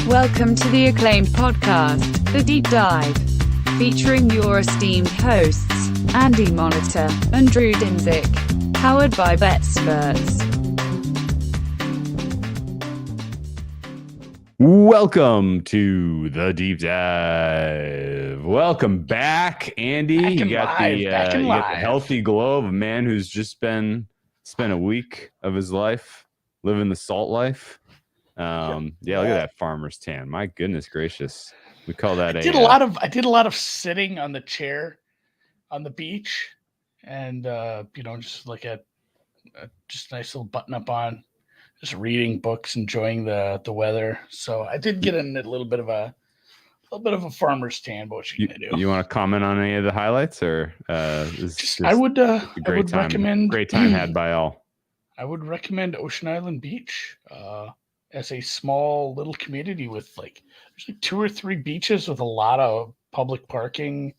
Welcome to the acclaimed podcast, The Deep Dive, featuring your esteemed hosts, Andy Monitor and Drew Dinzik, powered by BetSperts. Welcome to the Deep Dive. Welcome back, Andy. You got the healthy glow of a man who's just spent a week of his life living the salt life. Look at that farmer's tan. My goodness gracious. We call that I did a lot of sitting on the chair on the beach and just like a just nice little button up on, just reading books, enjoying the weather. So I did get in a little bit of a farmer's tan, but what you gonna do? You want to comment on any of the highlights, or I would recommend great time had by all. I would recommend Ocean Island Beach as a small little community with there's 2 or 3 beaches with a lot of public parking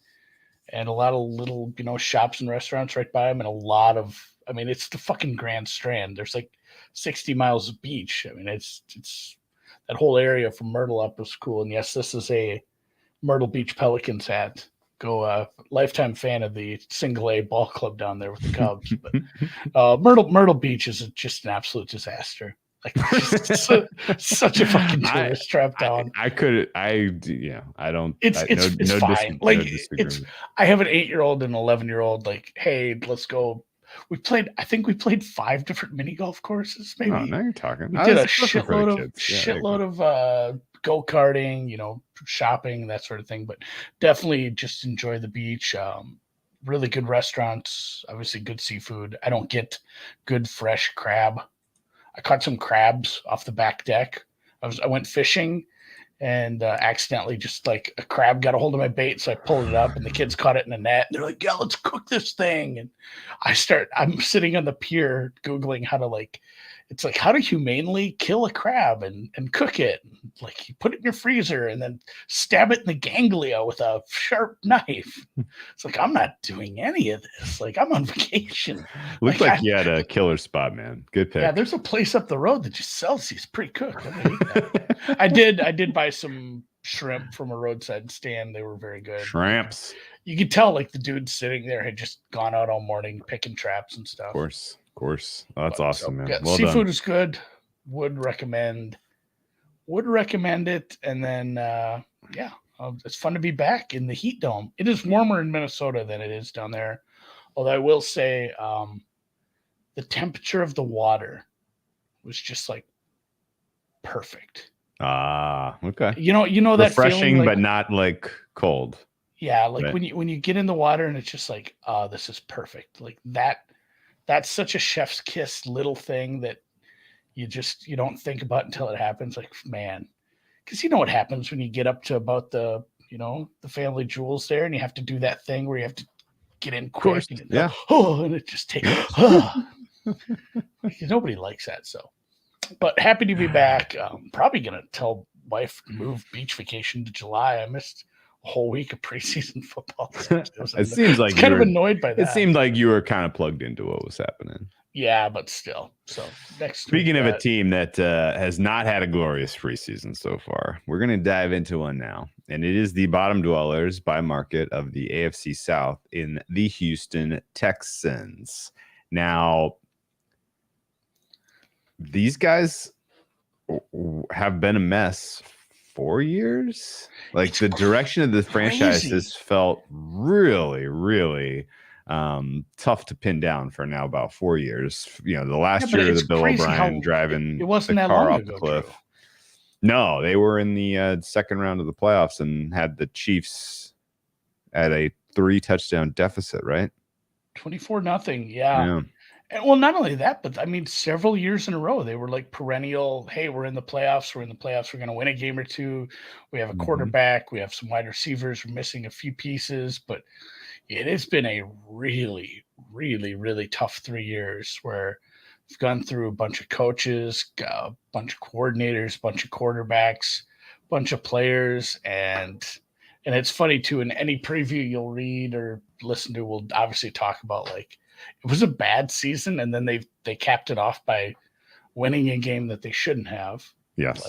and a lot of little shops and restaurants right by them, and it's the fucking Grand Strand. There's 60 miles of beach. I mean, it's that whole area from Myrtle up is cool. And yes, this is a Myrtle Beach Pelicans hat. Go lifetime fan of the single A ball club down there with the Cubs. But Myrtle Beach is just an absolute disaster. Such a fucking tourist trap town. I don't. It's fine. I have an 8-year-old and an 11-year-old. Hey, let's go. I think we played 5 different mini golf courses. Maybe. Oh, now you're talking. We did a shitload of go-karting, shopping, that sort of thing. But definitely just enjoy the beach. Really good restaurants. Obviously, good seafood. I don't get good fresh crab. I caught some crabs off the back deck. I went fishing and accidentally just a crab got a hold of my bait. So I pulled it up and the kids caught it in a net. And they're like, yeah, let's cook this thing. And I'm sitting on the pier Googling how to how to humanely kill a crab and cook it. You put it in your freezer and then stab it in the ganglia with a sharp knife. It's I'm not doing any of this. I'm on vacation. Looks like you had a killer spot, man. Good pick. Yeah, there's a place up the road that just sells these pre-cooked. I did buy some shrimp from a roadside stand. They were very good. Shrimps. You could tell the dude sitting there had just gone out all morning picking traps and stuff. Of course. Oh, that's awesome, man. Yeah, well seafood done. is good. Would recommend it. And then it's fun to be back in the heat dome. It is warmer in Minnesota than it is down there. Although I will say the temperature of the water was just perfect. Okay. You know that refreshing, feeling, but not cold. Yeah, when you get in the water and it's just this is perfect. That's such a chef's kiss little thing that you don't think about until it happens. Man, because you know what happens when you get up to about the family jewels there and you have to do that thing where you have to get in quick. And and it just takes. Nobody likes that. So, but happy to be back. Probably gonna tell wife to move beach vacation to July. I missed a whole week of preseason football. It seems like kind of annoyed by that. It seemed like you were kind of plugged into what was happening. Yeah, but still. So speaking of a team that has not had a glorious preseason so far, we're going to dive into one now, and it is the bottom dwellers by market of the AFC South in the Houston Texans. Now, these guys have been a mess 4 years. The direction of the franchise has felt really, really tough to pin down for now about 4 years. The last year of the Bill O'Brien driving it wasn't the that car long off ago, the cliff. Drew. No, they were in the second round of the playoffs and had the Chiefs at a 3-touchdown deficit, right? 24-0. Yeah. And well, not only that, but several years in a row, they were perennial. Hey, we're in the playoffs. We're going to win a game or two. We have a quarterback. We have some wide receivers. We're missing a few pieces, but it has been a really, really, really tough 3 years where we've gone through a bunch of coaches, a bunch of coordinators, a bunch of quarterbacks, a bunch of players. And it's funny too, in any preview you'll read or listen to, we'll obviously talk about it was a bad season, and then they capped it off by winning a game that they shouldn't have. Yes.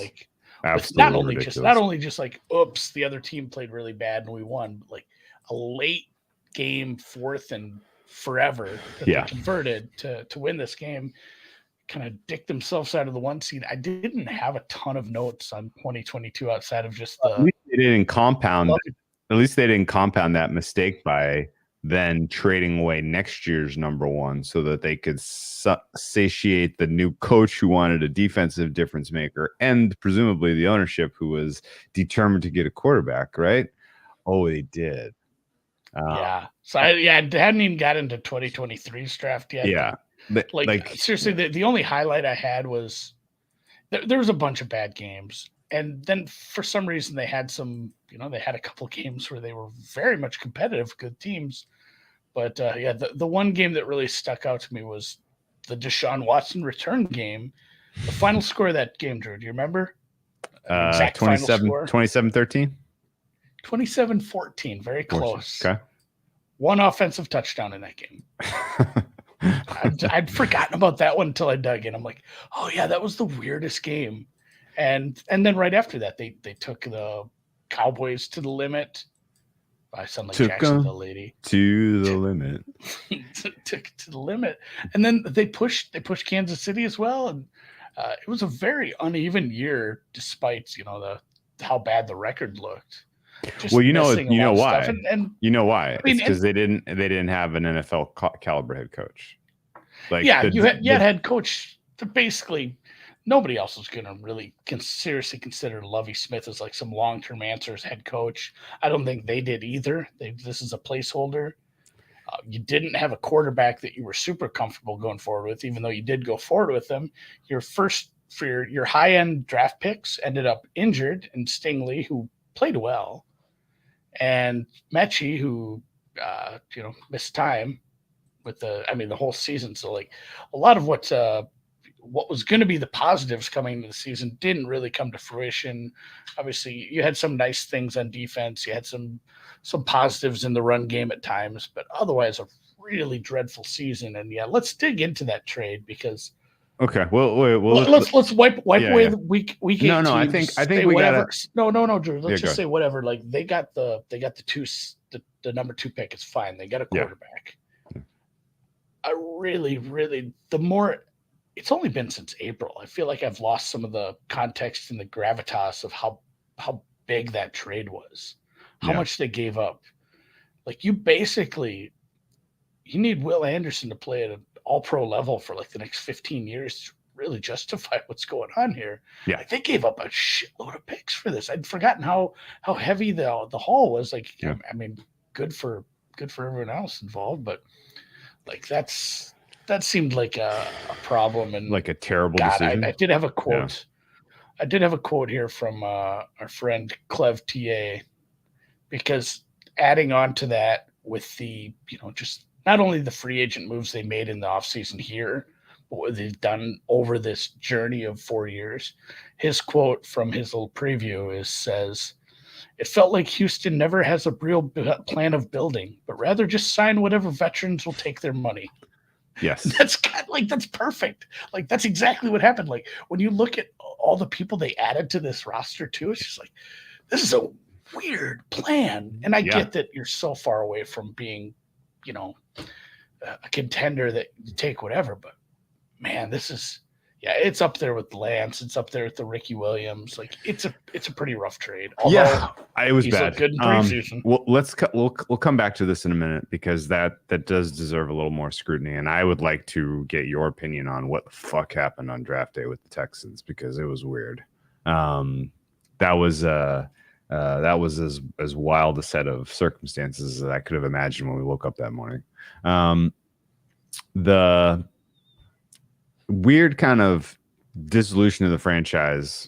Absolutely not only just like, oops, the other team played really bad and we won, but like a late game, fourth and forever that they converted to win this game, kind of dick themselves out of the 1 seed. I didn't have a ton of notes on 2022 outside of just the. At least they didn't compound. At least they didn't compound that mistake by then trading away next year's number one so that they could satiate the new coach who wanted a defensive difference maker and presumably the ownership who was determined to get a quarterback, right? Oh, they did. So I hadn't even got into 2023's draft yet. Yeah. Like seriously, the only highlight I had was there was a bunch of bad games. And then for some reason they had they had a couple games where they were very much competitive, good teams. But the one game that really stuck out to me was the Deshaun Watson return game. The final score of that game, Drew, do you remember? 27-13? 27-14, very close. Okay. One offensive touchdown in that game. I'd forgotten about that one until I dug in. I'm like, oh yeah, that was the weirdest game. And then right after that, they took the Cowboys to the limit. I sound like Jackson the lady. To the limit. Took to the limit. And then they pushed Kansas City as well. And it was a very uneven year, despite how bad the record looked. Well, you know why. And you know why? It's because they didn't have an NFL caliber head coach. Like you had head coach. Basically, nobody else was going to really seriously consider Lovie Smith as like some long-term answer as head coach. I don't think they did either. This is a placeholder. You didn't have a quarterback that you were super comfortable going forward with, even though you did go forward with them. Your first for your high-end draft picks ended up injured, and Stingley, who played well, and Mechie, who missed time with the whole season. So like a lot of what was going to be the positives coming into the season didn't really come to fruition. Obviously, you had some nice things on defense. You had some positives in the run game at times, but otherwise a really dreadful season. And let's dig into that trade because. Okay. Well, let's wipe away the week 18. No, I think we got No, Drew. Let's just say whatever. Like they got the number 2 pick. It's fine. They got a quarterback. Yeah. I really, it's only been since April. I feel like I've lost some of the context and the gravitas of how big that trade was, how much they gave up. Like you need Will Anderson to play at an all-pro level for like the next 15 years to really justify what's going on here. Yeah. Like they gave up a shitload of picks for this. I'd forgotten how heavy the haul was. Like, I mean, good for everyone else involved, but like that seemed like a problem and like a terrible decision. I did have a quote. Yeah. I did have a quote here from our friend Clev TA, because adding on to that with the, just not only the free agent moves they made in the offseason here, but what they've done over this journey of 4 years. His quote from his little preview says, "It felt like Houston never has a real plan of building, but rather just sign whatever veterans will take their money." Yes. That's perfect. Like that's exactly what happened. Like when you look at all the people they added to this roster too, it's just like, this is a weird plan. And I get that you're so far away from being, a contender that you take whatever, but man, this is, it's up there with Lance. It's up there with the Ricky Williams. Like it's a pretty rough trade. Although it was bad. Good in preseason. We'll come back to this in a minute because that does deserve a little more scrutiny. And I would like to get your opinion on what the fuck happened on draft day with the Texans, because it was weird. That was as wild a set of circumstances as I could have imagined when we woke up that morning. The weird kind of dissolution of the franchise,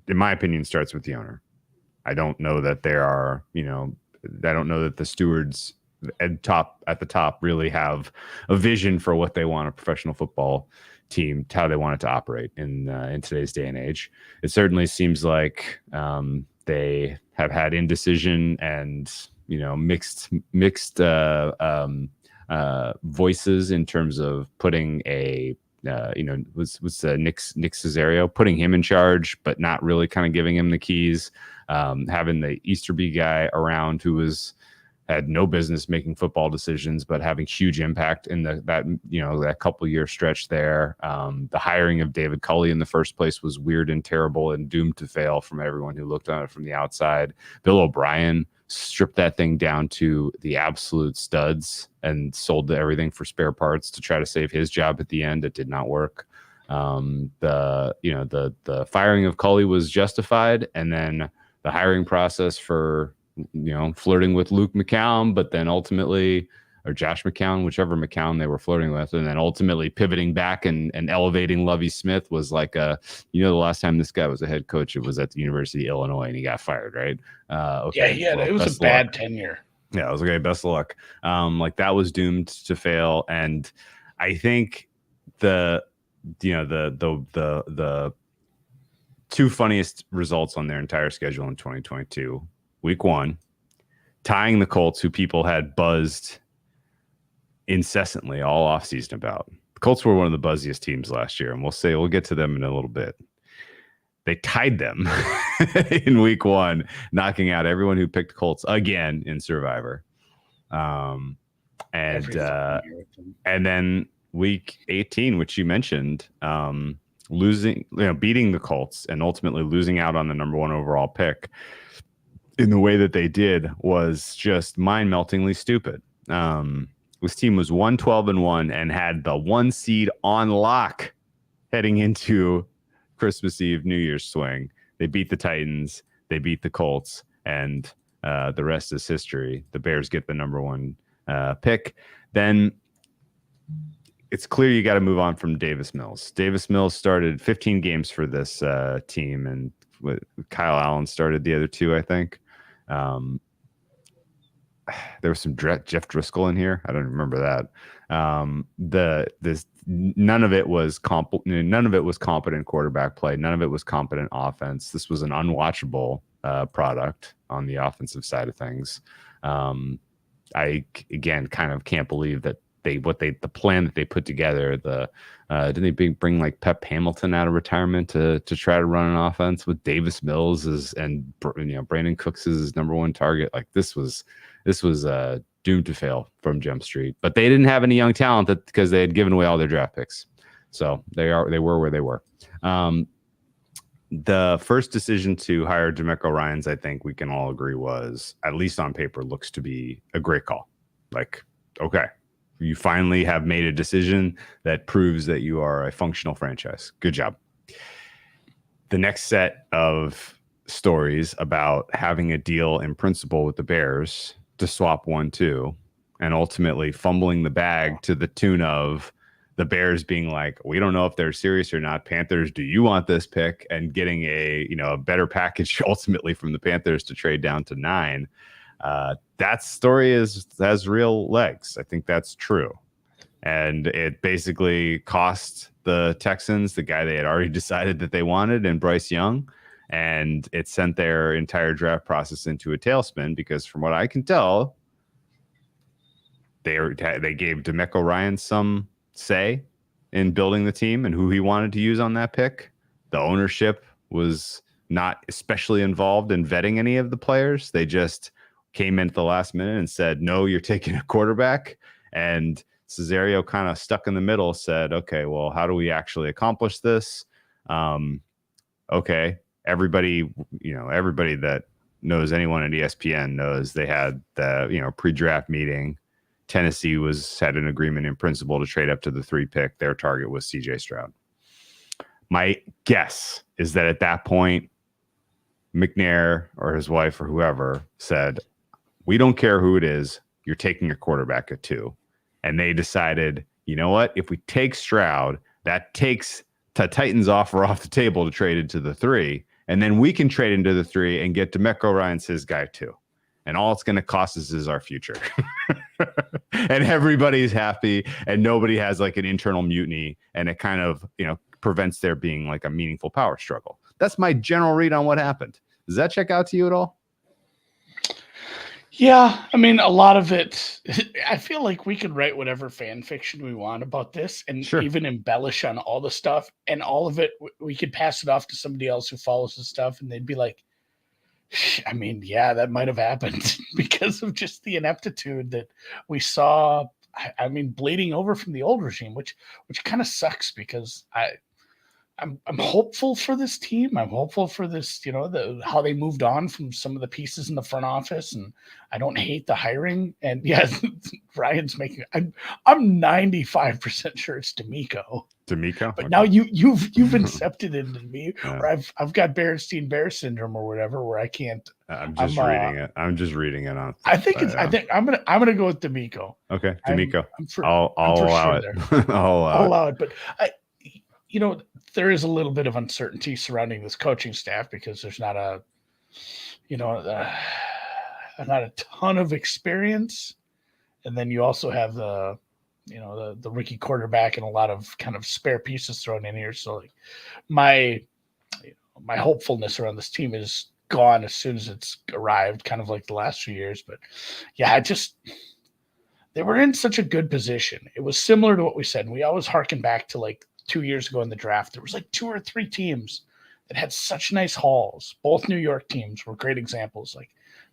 in my opinion, starts with the owner. I don't know that there are, I don't know that the stewards at the top really have a vision for what they want a professional football team, how they want it to operate in today's day and age. It certainly seems like they have had indecision and mixed voices in terms of putting a was Nick Caserio, putting him in charge, but not really kind of giving him the keys. Having the Easterby guy around who had no business making football decisions, but having huge impact in that couple year stretch there. The hiring of David Culley in the first place was weird and terrible and doomed to fail from everyone who looked on it from the outside. Bill O'Brien stripped that thing down to the absolute studs and sold everything for spare parts to try to save his job at the end. It did not work. The firing of Culley was justified, and then the hiring process for flirting with Luke McCown, but then ultimately, or Josh McCown, whichever McCown they were flirting with, and then ultimately pivoting back and elevating Lovie Smith was like the last time this guy was a head coach, it was at the University of Illinois, and he got fired, right? Okay. Yeah, it was a bad tenure. Yeah, it was okay. Best of luck. That was doomed to fail, and I think the two funniest results on their entire schedule in 2022. Week 1, tying the Colts, who people had buzzed incessantly all offseason about. The Colts were one of the buzziest teams last year, and we'll get to them in a little bit. They tied them in week 1, knocking out everyone who picked Colts again in Survivor. And then week 18, which you mentioned, beating the Colts and ultimately losing out on the number 1 overall pick in the way that they did was just mind-meltingly stupid. This team was 1-12-1 and had the 1 seed on lock heading into Christmas Eve, New Year's swing. They beat the Titans, they beat the Colts, and the rest is history. The Bears get the number 1 pick. Then it's clear you got to move on from Davis Mills. Davis Mills started 15 games for this team, and Kyle Allen started the other 2, I think. There was some Jeff Driscoll in here. I don't remember that. None of it was competent quarterback play. None of it was competent offense. This was an unwatchable product on the offensive side of things. I again kind of can't believe that the plan that they put together. Didn't they bring like Pep Hamilton out of retirement to try to run an offense with Davis Mills and Brandon Cooks as his number 1 target? Like this was doomed to fail from Jump Street. But they didn't have any young talent because they had given away all their draft picks, so they were where they were. The first decision to hire DeMeco Ryans, I think we can all agree, was, at least on paper, looks to be a great call. Like, okay, you finally have made a decision that proves that you are a functional franchise. Good job. The next set of stories about having a deal in principle with the Bears to swap 1-2 and ultimately fumbling the bag to the tune of the Bears being like, we don't know if they're serious or not. Panthers, do you want this pick? And getting a better package ultimately from the Panthers to trade down to 9. That story has real legs. I think that's true. And it basically cost the Texans the guy they had already decided that they wanted in Bryce Young. And it sent their entire draft process into a tailspin because from what I can tell, they gave DeMeco Ryans some say in building the team and who he wanted to use on that pick. The ownership was not especially involved in vetting any of the players. They just came in at the last minute and said, no, you're taking a quarterback. And Caserio kind of stuck in the middle, said, okay, well, how do we actually accomplish this? Okay. Everybody that knows anyone at ESPN knows they had the, pre-draft meeting. Tennessee had an agreement in principle to trade up to the 3 pick. Their target was CJ Stroud. My guess is that at that point, McNair or his wife or whoever said, we don't care who it is. You're taking your quarterback at 2. And they decided, you know what? If we take Stroud, that takes the Titans offer off the table to trade into the 3. And then we can trade into the 3 and get DeMeco Ryans his guy too. And all it's going to cost us is our future. And everybody's happy and nobody has like an internal mutiny. And it kind of, prevents there being like a meaningful power struggle. That's my general read on what happened. Does that check out to you at all? Yeah, I mean, a lot of it, I feel like we could write whatever fan fiction we want about this and Sure. even embellish on all the stuff, and all of it, we could pass it off to somebody else who follows the stuff, and they'd be like, I mean, yeah, that might have happened because of just the ineptitude that we saw. I mean, bleeding over from the old regime, which kind of sucks because I'm hopeful for this team. I'm hopeful for this, how they moved on from some of the pieces in the front office, and I don't hate the hiring. And yeah, Ryan's making. I'm 95% sure it's D'Amico. D'Amico, but now you've incepted into me, where I've got Berenstein Bear syndrome or whatever, where I can't. I'm just reading it. I'm just reading it on. I think I'm gonna go with D'Amico. Okay, D'Amico. I'll allow it. I'll allow it, but there is a little bit of uncertainty surrounding this coaching staff because there's not a ton of experience. And then you also have the rookie quarterback and a lot of kind of spare pieces thrown in here. So like my hopefulness around this team is gone as soon as it's arrived, kind of like the last few years. But yeah, they were in such a good position. It was similar to what we said. And we always harken back to like 2 years ago in the draft. There was like 2 or 3 teams that had such nice hauls. Both New York teams were great examples. Like,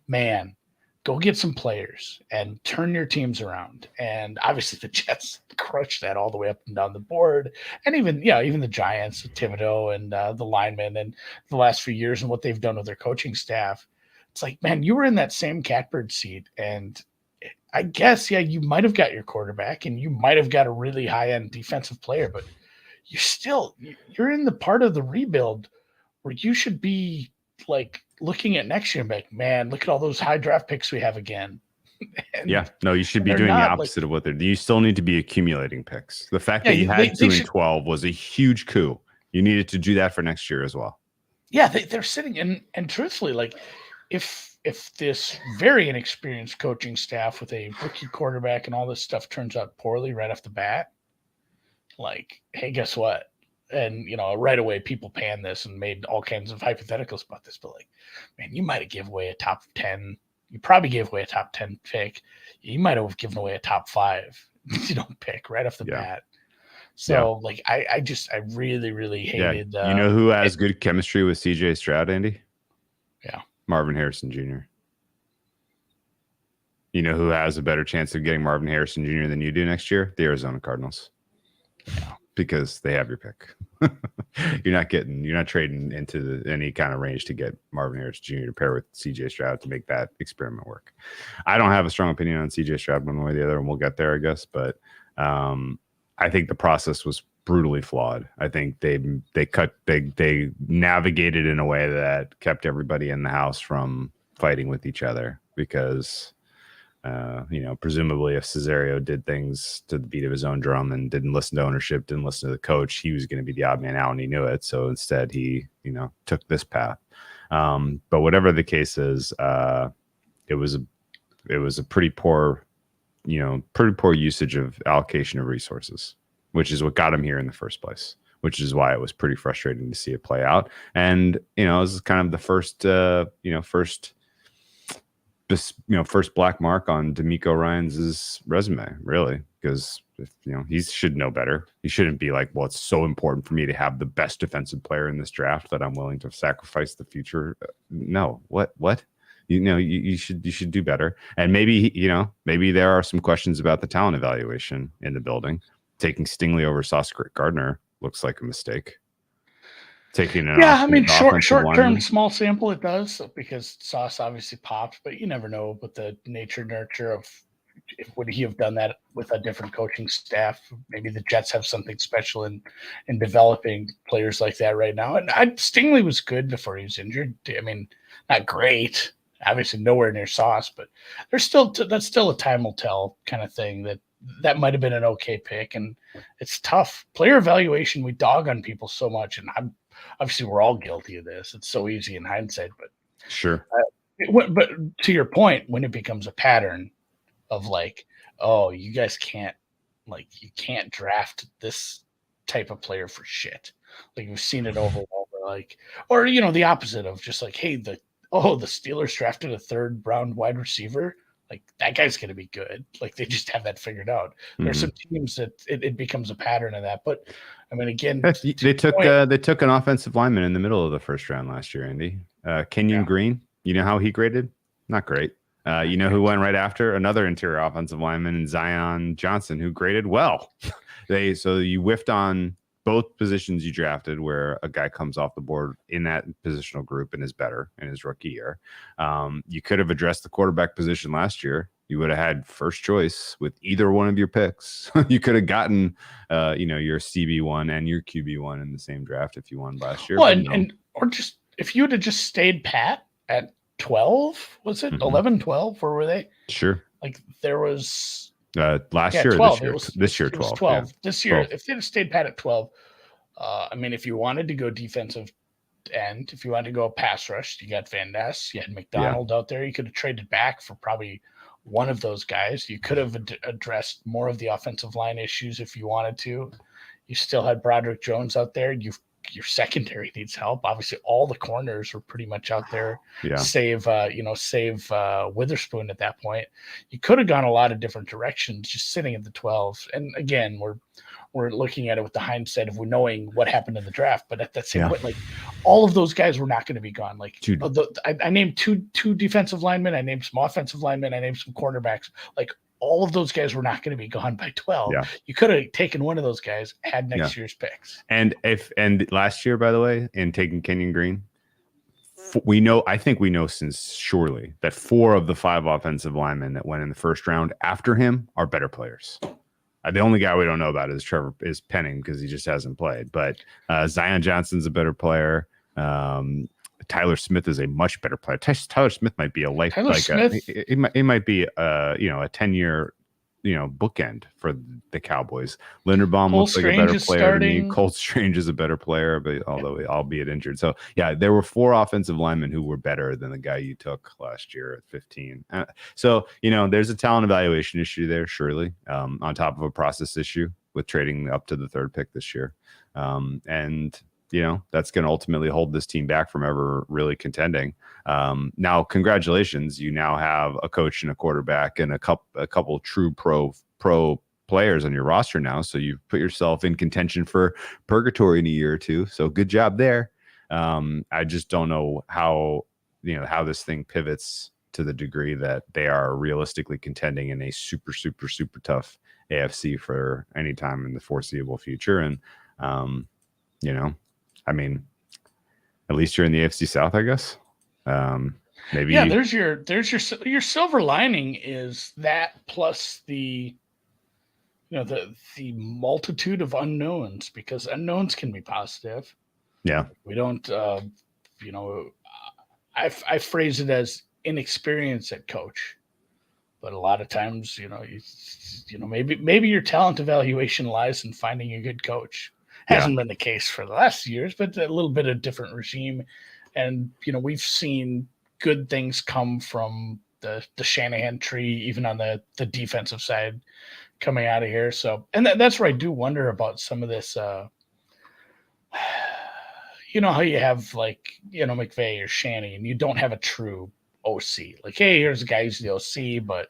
man, go get some players and turn your teams around. And obviously the Jets crushed that all the way up and down the board. And even the Giants with Thibodeau and the linemen and the last few years and what they've done with their coaching staff. It's like, man, you were in that same catbird seat. And I guess, yeah, you might have got your quarterback and you might have got a really high-end defensive player, but you're in the part of the rebuild where you should be like looking at next year and be like, man, look at all those high draft picks we have again. Yeah, no, you should be doing the opposite of what they're doing. You still need to be accumulating picks. The fact that you had 2 and 12 was a huge coup. You needed to do that for next year as well. Yeah, they're sitting and truthfully, like if this very inexperienced coaching staff with a rookie quarterback and all this stuff turns out poorly right off the bat, like, hey, guess what? And, right away people panned this and made all kinds of hypotheticals about this. But like, man, you might have given away a top 10. You probably gave away a top 10 pick. You might have given away a top 5, pick right off the bat. So like, I really, really hated. Yeah. Who has good chemistry with CJ Stroud, Andy? Yeah. Marvin Harrison Jr. You know who has a better chance of getting Marvin Harrison Jr. than you do next year? The Arizona Cardinals. Yeah. Because they have your pick. You're not trading into any kind of range to get Marvin Harris Jr. to pair with CJ Stroud to make that experiment work. I don't have a strong opinion on CJ Stroud one way or the other, and we'll get there, I guess. But I think the process was brutally flawed. I think they navigated in a way that kept everybody in the house from fighting with each other because presumably if Cesario did things to the beat of his own drum and didn't listen to ownership, didn't listen to the coach, he was going to be the odd man out and he knew it. So instead he, took this path. But whatever the case is, it was a pretty poor usage of allocation of resources, which is what got him here in the first place, which is why it was pretty frustrating to see it play out. And, this is kind of the first black mark on D'Amico Ryans' resume, really, because he should know better. He shouldn't be like, well, it's so important for me to have the best defensive player in this draft that I'm willing to sacrifice the future. No, what? You should do better. And maybe there are some questions about the talent evaluation in the building. Taking Stingley over Sauce Gardner looks like a mistake. Short-term, small sample, it does, because Sauce obviously popped, but you never know with the nurture of would he have done that with a different coaching staff. Maybe the Jets have something special in developing players like that right now. And Stingley was good before he was injured. I mean, not great, obviously nowhere near Sauce, but that's still a time will tell kind of thing. That might have been an okay pick, and it's tough. Player evaluation, we dog on people so much, and obviously we're all guilty of this. It's so easy in hindsight, but sure. But to your point, when it becomes a pattern of like, oh, you guys can't draft this type of player for shit. Like we've seen it over and over, or the opposite of just like, hey, oh, the Steelers drafted a 3rd round wide receiver. Like, that guy's going to be good. Like, they just have that figured out. There's some teams that it becomes a pattern of that. But I mean, again, they took an offensive lineman in the middle of the first round last year, Andy. Kenyon Green. You know how he graded? Not great. You know who went right after? Another interior offensive lineman, and Zion Johnson, who graded well. So you whiffed on both positions you drafted, where a guy comes off the board in that positional group and is better in his rookie year. You could have addressed the quarterback position last year. You would have had first choice with either one of your picks. You could have gotten, your CB1 and your QB1 in the same draft if you won last year. Well, or just if you would have just stayed pat at 12, was it 11, 12? Where were they? Sure. Like, there was last year, 12. This year 12. 12. Yeah. This year, 12. if they'd have stayed pat at 12, I mean, if you wanted to go defensive end, if you wanted to go pass rush, you got Van Ness, you had McDonald out there. You could have traded back for probably one of those guys. You could have addressed more of the offensive line issues if you wanted to. You still had Broderick Jones out there. Your secondary needs help. Obviously, all the corners were pretty much out there. Yeah. Save Witherspoon at that point. You could have gone a lot of different directions just sitting at the 12. And again, we're looking at it with the hindsight of knowing what happened in the draft. But at that same point, like, all of those guys were not going to be gone. Like, I named two defensive linemen. I named some offensive linemen. I named some cornerbacks. Like, all of those guys were not going to be gone by 12. Yeah. You could have taken one of those guys, had next year's picks. And last year, by the way, in taking Kenyon Green, I think we know since surely that 4 of the 5 offensive linemen that went in the first round after him are better players. The only guy we don't know about is Penning, because he just hasn't played. But Zion Johnson's a better player. Tyler Smith is a much better player. Tyler Smith might be a life. It might be a 10-year bookend for the Cowboys. Linderbaum looks like a better player to me. Colts Strange is a better player, but albeit injured. So there were 4 offensive linemen who were better than the guy you took last year at 15. So there's a talent evaluation issue there, surely, on top of a process issue with trading up to the 3rd pick this year, and that's going to ultimately hold this team back from ever really contending. Now, congratulations. You now have a coach and a quarterback and a couple true pro players on your roster now. So you've put yourself in contention for purgatory in a year or two. So good job there. I just don't know how this thing pivots to the degree that they are realistically contending in a super, super, super tough AFC for any time in the foreseeable future. And, I mean, at least you're in the AFC South, I guess. Maybe. Yeah, there's your silver lining is that, plus the multitude of unknowns, because unknowns can be positive. Yeah, we don't. I phrase it as inexperience at coach, but a lot of times, maybe your talent evaluation lies in finding a good coach. Hasn't been the case for the last years, but a little bit of different regime. And, we've seen good things come from the Shanahan tree, even on the defensive side coming out of here. So, and that's where I do wonder about some of this, how you have McVay or Shanny, and you don't have a true OC. Like, hey, here's a guy who's the OC, but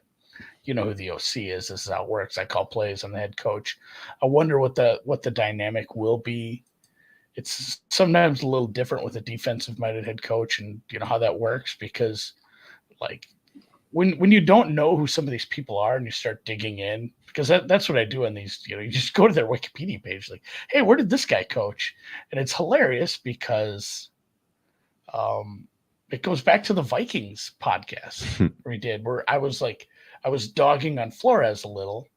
you know who the OC is. This is how it works. I call plays. I'm the head coach. I wonder what the dynamic will be. It's sometimes a little different with a defensive-minded head coach, and how that works, because like when you don't know who some of these people are and you start digging in, because that's what I do on these. You just go to their Wikipedia page, like, hey, where did this guy coach? And it's hilarious because it goes back to the Vikings podcast where I was dogging on Flores a little,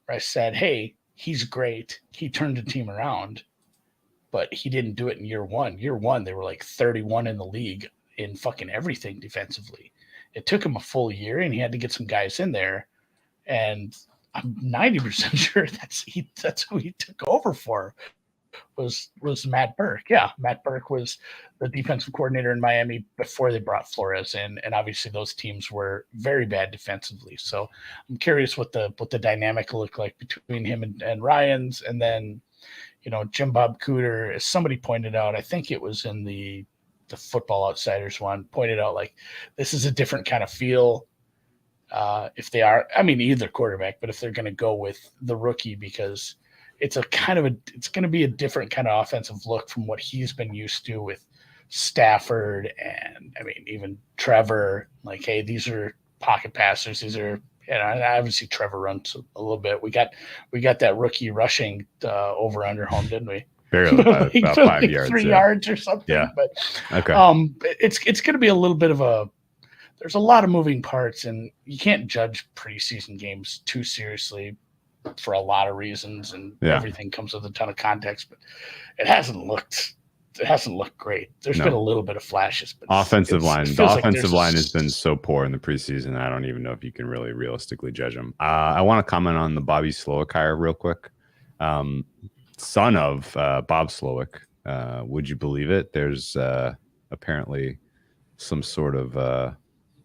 where I said, hey, he's great. He turned the team around, but he didn't do it in year one. Year one, they were like 31 in the league in fucking everything defensively. It took him a full year, and he had to get some guys in there. And I'm 90% sure that's who he took over for, was Matt Burke. Yeah, Matt Burke was the defensive coordinator in Miami before they brought Flores in, and obviously those teams were very bad defensively. So I'm curious what the dynamic will look like between him and Ryans. And then, Jim Bob Cooter, as somebody pointed out, I think it was in the the Football Outsiders one, pointed out like this is a different kind of feel. If they are, I mean, either quarterback, but if they're going to go with the rookie, because it's it's going to be a different kind of offensive look from what he's been used to with Stafford and, I mean, even Trevor. Like, hey, these are pocket passers. These are, and obviously Trevor runs a little bit. We got that rookie rushing over under home, didn't we? Barely, about 5 yards, 3 yards or something. Yeah. But okay, it's going to be a little bit of a. There's a lot of moving parts, and you can't judge preseason games too seriously for a lot of reasons, and everything comes with a ton of context. But it hasn't looked great. There's been a little bit of flashes, but offensive line has been so poor in the preseason. I don't even know if you can really realistically judge them. I want to comment on the Bobby Slowick hire real quick. Son of Bob Slowick. Would you believe it? There's apparently some sort of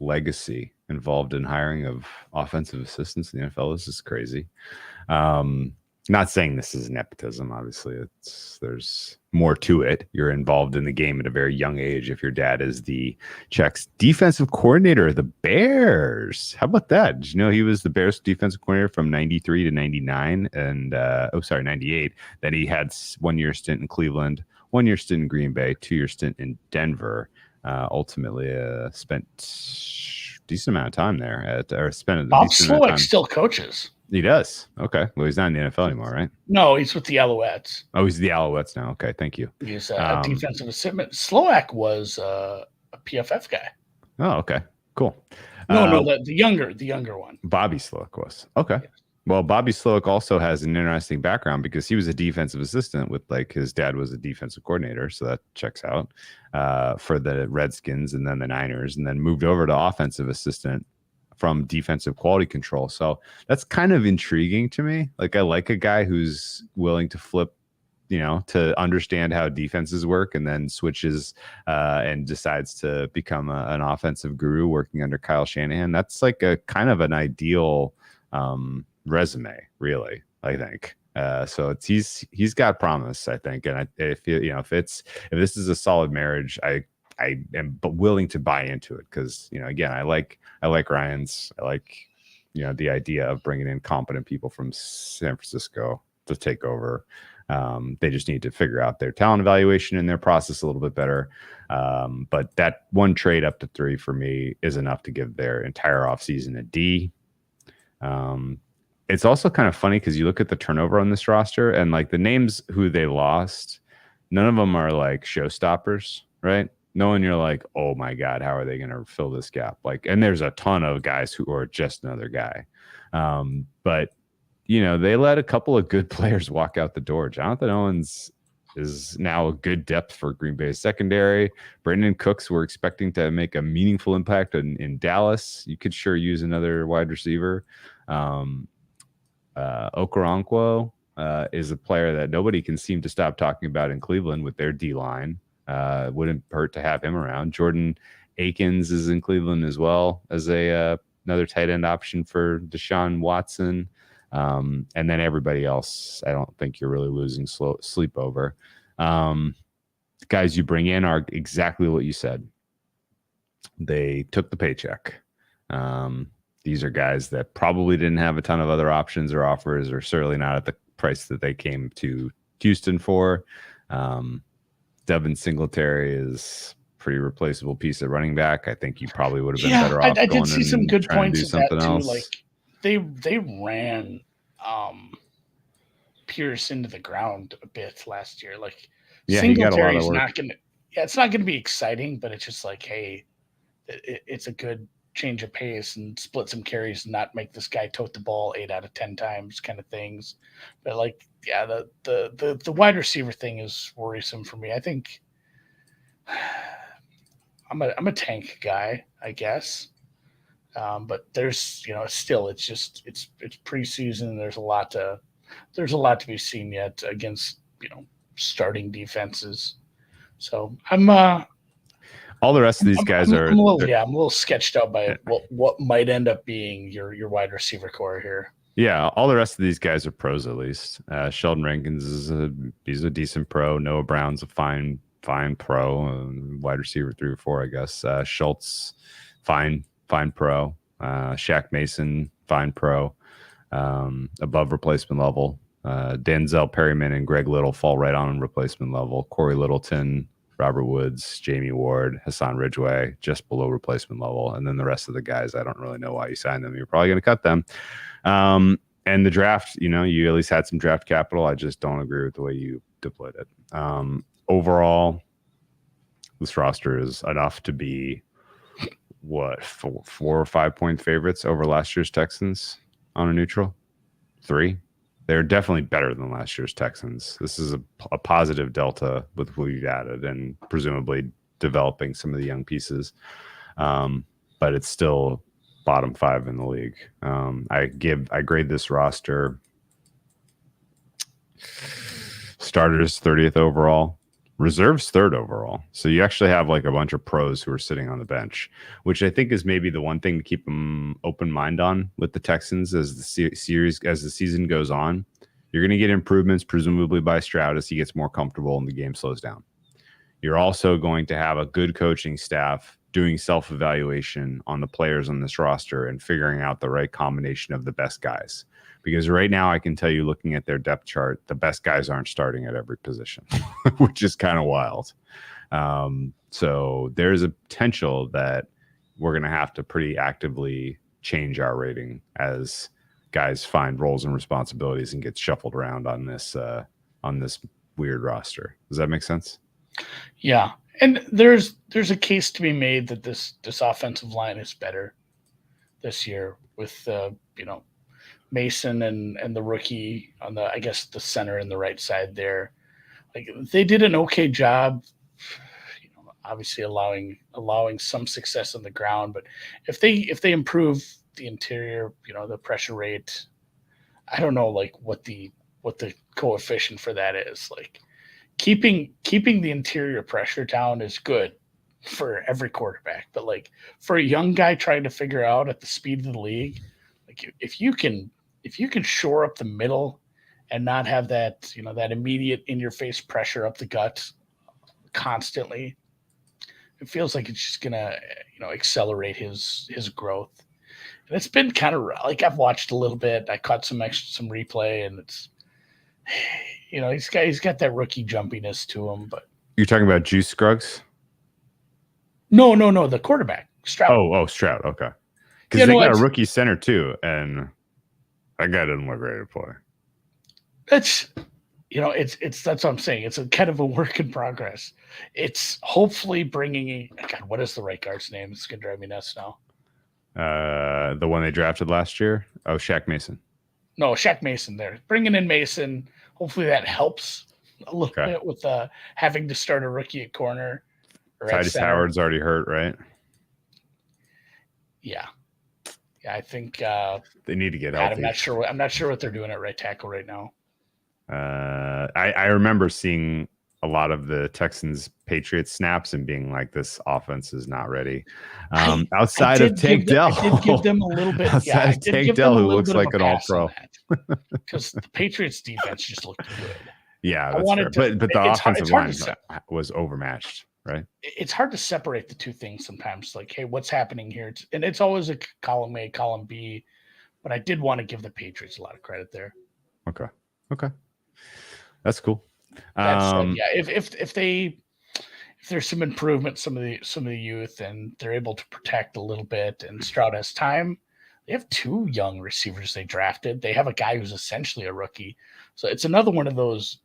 legacy involved in hiring of offensive assistants in the NFL. This is crazy. Not saying this is nepotism. Obviously, there's more to it. You're involved in the game at a very young age. If your dad is the Czechs defensive coordinator of the Bears, how about that? Did you know he was the Bears defensive coordinator from 93 to 99 and 98? Then he had 1 year stint in Cleveland, 1 year stint in Green Bay, 2 year stint in Denver. Ultimately spent a decent amount of time there Bob Slowick still coaches. He does. Okay. Well, he's not in the NFL anymore, right? No, he's with the Alouettes. Oh, he's the Alouettes now. Okay. Thank you. He's a defensive assistant. Slowick was a PFF guy. Oh, okay. Cool. No, the younger one. Bobby Slowick was. Okay. Yes. Well, Bobby Slowick also has an interesting background because he was a defensive assistant with, like, his dad was a defensive coordinator. So that checks out for the Redskins and then the Niners, and then moved over to offensive assistant from defensive quality control. So that's kind of intriguing to me. Like, I like a guy who's willing to flip, to understand how defenses work, and then switches and decides to become an offensive guru working under Kyle Shanahan. That's like a kind of an ideal resume, really, I think. So he's got promise, I think. And if this is a solid marriage, I am willing to buy into it because, again, I like Ryans. I like, the idea of bringing in competent people from San Francisco to take over. They just need to figure out their talent evaluation and their process a little bit better. But that one trade up to 3 for me is enough to give their entire offseason a D. It's also kind of funny because you look at the turnover on this roster and, like, the names who they lost, none of them are like showstoppers, right? No one you're like, oh my God, how are they going to fill this gap? Like, and there's a ton of guys who are just another guy. But they let a couple of good players walk out the door. Jonathan Owens is now a good depth for Green Bay's secondary. Brandon Cooks, we're expecting to make a meaningful impact in Dallas. You could sure use another wide receiver. Okoronkwo is a player that nobody can seem to stop talking about in Cleveland with their D-line. Wouldn't hurt to have him around. Jordan Akins is in Cleveland as well as another tight end option for Deshaun Watson. And then everybody else, I don't think you're really losing sleep over. The guys you bring in are exactly what you said. They took the paycheck. These are guys that probably didn't have a ton of other options or offers, or certainly not at the price that they came to Houston for. Devin Singletary is a pretty replaceable piece at running back. I think you probably would have been better off. I did see some good points of that too. Else. Like they ran Pierce into the ground a bit last year. Like, Singletary is not going to. Yeah, it's not going to be exciting, but it's just like, hey, it's a good change of pace and split some carries and not make this guy tote the ball 8 out of 10 times kind of things. But, like, yeah, the wide receiver thing is worrisome for me. I think I'm a tank guy, I guess. But there's, still, it's preseason. There's a lot to be seen yet against, starting defenses. So all the rest of these guys are. I'm a little sketched out by what might end up being your wide receiver core here. Yeah, all the rest of these guys are pros at least. Sheldon Rankins he's a decent pro. Noah Brown's a fine fine pro, wide receiver 3 or 4, I guess. Schultz, fine pro. Shaq Mason, fine pro, above replacement level. Denzel Perryman and Greg Little fall right on replacement level. Corey Littleton, Robert Woods, Jamie Ward, Hassan Ridgeway, just below replacement level. And then the rest of the guys, I don't really know why you signed them. You're probably going to cut them. And the draft, you at least had some draft capital. I just don't agree with the way you deployed it. Overall, this roster is enough to be, 4 or 5 point favorites over last year's Texans on a neutral? 3? They're definitely better than last year's Texans. This is a positive delta with who you've added and presumably developing some of the young pieces. But it's still bottom 5 in the league. I grade this roster starters 30th overall, reserves 3rd overall. So you actually have like a bunch of pros who are sitting on the bench, which I think is maybe the one thing to keep them open mind on with the Texans as the season goes on. You're going to get improvements presumably by Stroud as he gets more comfortable and the game slows down. You're also going to have a good coaching staff doing self-evaluation on the players on this roster and figuring out the right combination of the best guys. Because right now I can tell you, looking at their depth chart, the best guys aren't starting at every position, which is kind of wild. So there's a potential that we're going to have to pretty actively change our rating as guys find roles and responsibilities and get shuffled around on this weird roster. Does that make sense? Yeah. And there's a case to be made that this offensive line is better this year with Mason and the rookie on the, I guess, the center and the right side there. Like, they did an okay job, obviously allowing some success on the ground. But if they improve the interior, the pressure rate, I don't know like what the coefficient for that is. Like, keeping the interior pressure down is good for every quarterback, but like for a young guy trying to figure out at the speed of the league, like if you can shore up the middle and not have that, that immediate in your face pressure up the gut constantly, it feels like it's just gonna, accelerate his growth. And it's been kind of like, I've watched a little bit. I caught some replay, and it's, he's got that rookie jumpiness to him. But you're talking about Juice Scruggs? No, the quarterback, Stroud. Oh, Stroud. Okay, because they got a rookie center too, and that guy doesn't look ready to play. It's that's what I'm saying. It's a kind of a work in progress. It's hopefully bringing God, what is the right guard's name? It's gonna drive me nuts now. The one they drafted last year. Oh, Shaq Mason. No, Shaq Mason. There, bringing in Mason. Hopefully that helps a little bit with having to start a rookie at corner. Titus Howard's already hurt, right? Yeah, I think they need to get healthy. I'm not sure what they're doing at right tackle right now. I remember seeing a lot of the Texans Patriots snaps and being like, this offense is not ready. Outside of Tank Dell. I did give them a little bit. Outside of Tank Dell, who looks like an all-pro. Because the Patriots defense just looked good. Yeah, that's fair. But the offensive line was overmatched, right? It's hard to separate the two things sometimes. Like, hey, what's happening here? And it's always a column A, column B. But I did want to give the Patriots a lot of credit there. Okay. That's cool. If there's some improvement, some of the youth, and they're able to protect a little bit, and Stroud has time. They have 2 young receivers they drafted. They have a guy who's essentially a rookie, so it's another one of those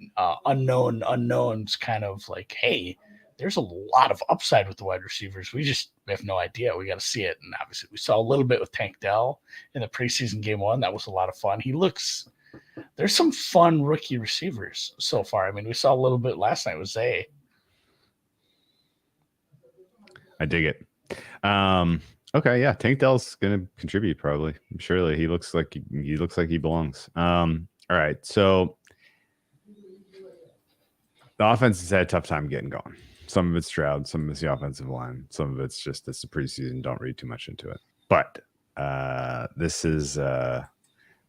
unknowns. Kind of like, hey, there's a lot of upside with the wide receivers. We have no idea. We got to see it, and obviously we saw a little bit with Tank Dell in the preseason game 1. That was a lot of fun. There's some fun rookie receivers so far. I mean, we saw a little bit last night with Zay. I dig it. Okay, yeah, Tank Dell's going to contribute probably. Surely he looks like he belongs. All right, so the offense has had a tough time getting going. Some of it's Stroud, some of it's the offensive line, some of it's just the preseason. Don't read too much into it. But this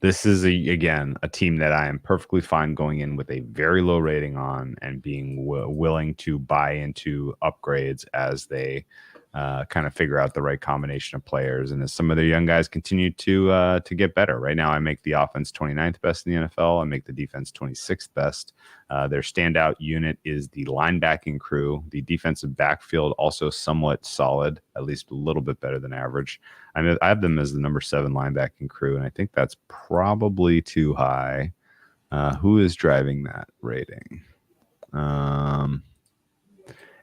This is again a team that I am perfectly fine going in with a very low rating on and being willing to buy into upgrades as they kind of figure out the right combination of players, and as some of their young guys continue to get better. Right now, I make the offense 29th best in the NFL. I make the defense 26th best. Their standout unit is the linebacking crew. The defensive backfield also somewhat solid, at least a little bit better than average. I have them as the number 7 linebacking crew, and I think that's probably too high. Who is driving that rating?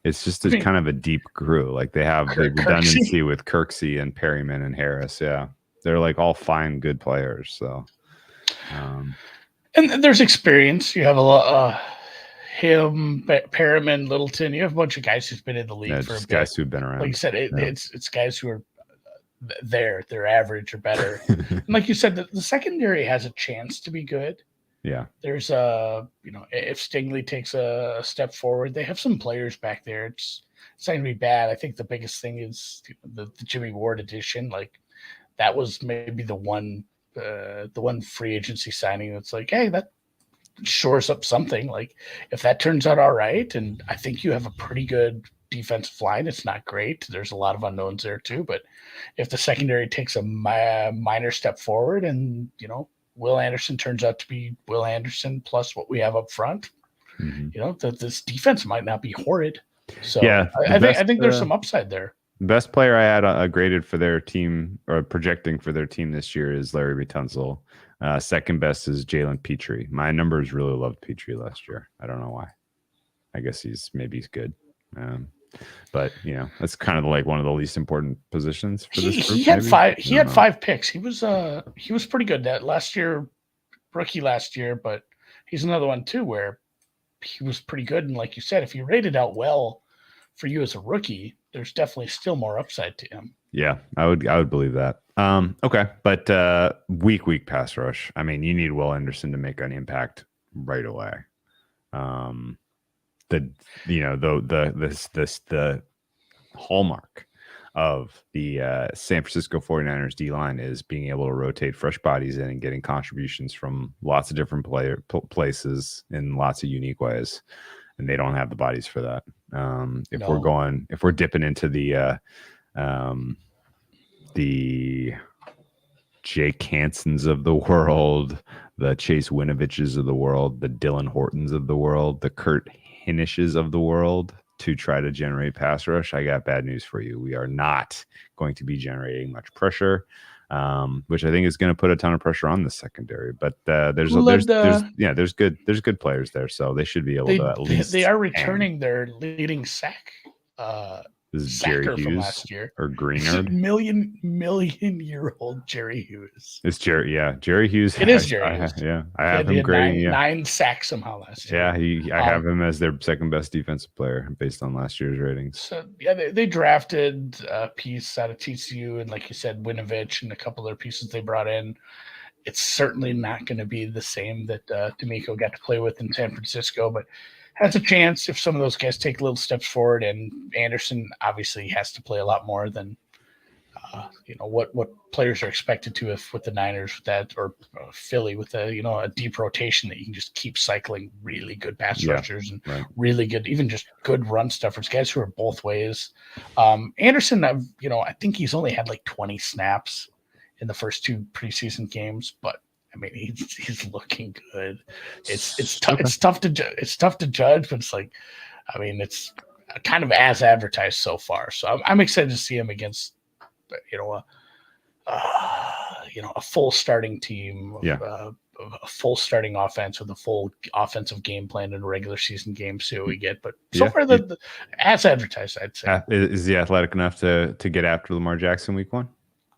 It's just kind of a deep crew. Like they have the redundancy with Kirksey and Perryman and Harris. Yeah, they're like all fine, good players. So, and there's experience. You have a lot. Him, Perryman, Littleton. You have a bunch of guys who's been in the league for a bit. Guys who've been around. Like you said, it's guys who are there. They're average or better. And like you said, the secondary has a chance to be good. Yeah, there's if Stingley takes a step forward, they have some players back there. It's not gonna be bad. I think the biggest thing is the Jimmy Ward addition. Like that was maybe the one free agency signing that's like, hey, that shores up something. Like if that turns out all right, and I think you have a pretty good defensive line. It's not great. There's a lot of unknowns there too. But if the secondary takes a minor step forward, and Will Anderson turns out to be Will Anderson plus what we have up front, this defense might not be horrid. So yeah, I think there's some upside there. The best player I had graded for their team or projecting for their team this year is Larry Tunsil. Second best is Jalen Petrie. My numbers really loved Petrie last year. I don't know why. I guess he's good. But that's kind of like one of the least important positions for this group. He had 5 picks. He was pretty good that last year, rookie last year. But he's another one too where he was pretty good. And like you said, if he rated out well for you as a rookie, there's definitely still more upside to him. Yeah, I would believe that. Okay, but weak pass rush. I mean, you need Will Anderson to make an impact right away. The hallmark of the San Francisco 49ers D-line is being able to rotate fresh bodies in and getting contributions from lots of different places in lots of unique ways, and they don't have the bodies for that. If we're dipping into the Jake Hansons of the world, the Chase Winoviches of the world, the Dylan Hortons of the world, the Kurt Hinishes of the world to try to generate pass rush, I got bad news for you. We are not going to be generating much pressure, which I think is going to put a ton of pressure on the secondary. But there's good players there, so they should be able to at least. They are returning their leading sack. This is Jerry Hughes from last year. Or Greenard. million-year-old Jerry Hughes. It's Jerry. Yeah, Jerry Hughes. It is Jerry Hughes. I have him grading. 9 sacks somehow last year. Yeah, I have him as their second best defensive player based on last year's ratings. So yeah, they drafted a piece out of TCU, and like you said, Winovich and a couple other pieces they brought in. It's certainly not going to be the same that D'Amico got to play with in San Francisco, but has a chance if some of those guys take little steps forward. And Anderson obviously has to play a lot more than what players are expected to if with the Niners with that, or Philly with a deep rotation that you can just keep cycling really good pass rushers and really good, even just good run stuffers, guys who are both ways. Anderson, I think he's only had like 20 snaps in the first 2 preseason games, but I mean, he's looking good. It's tough to judge, but it's like, I mean, it's kind of as advertised so far. So I'm excited to see him against, a full starting team, a full starting offense with a full offensive game plan in a regular season game. See what we get. But so far, the as advertised, I'd say. Is he athletic enough to get after Lamar Jackson week 1?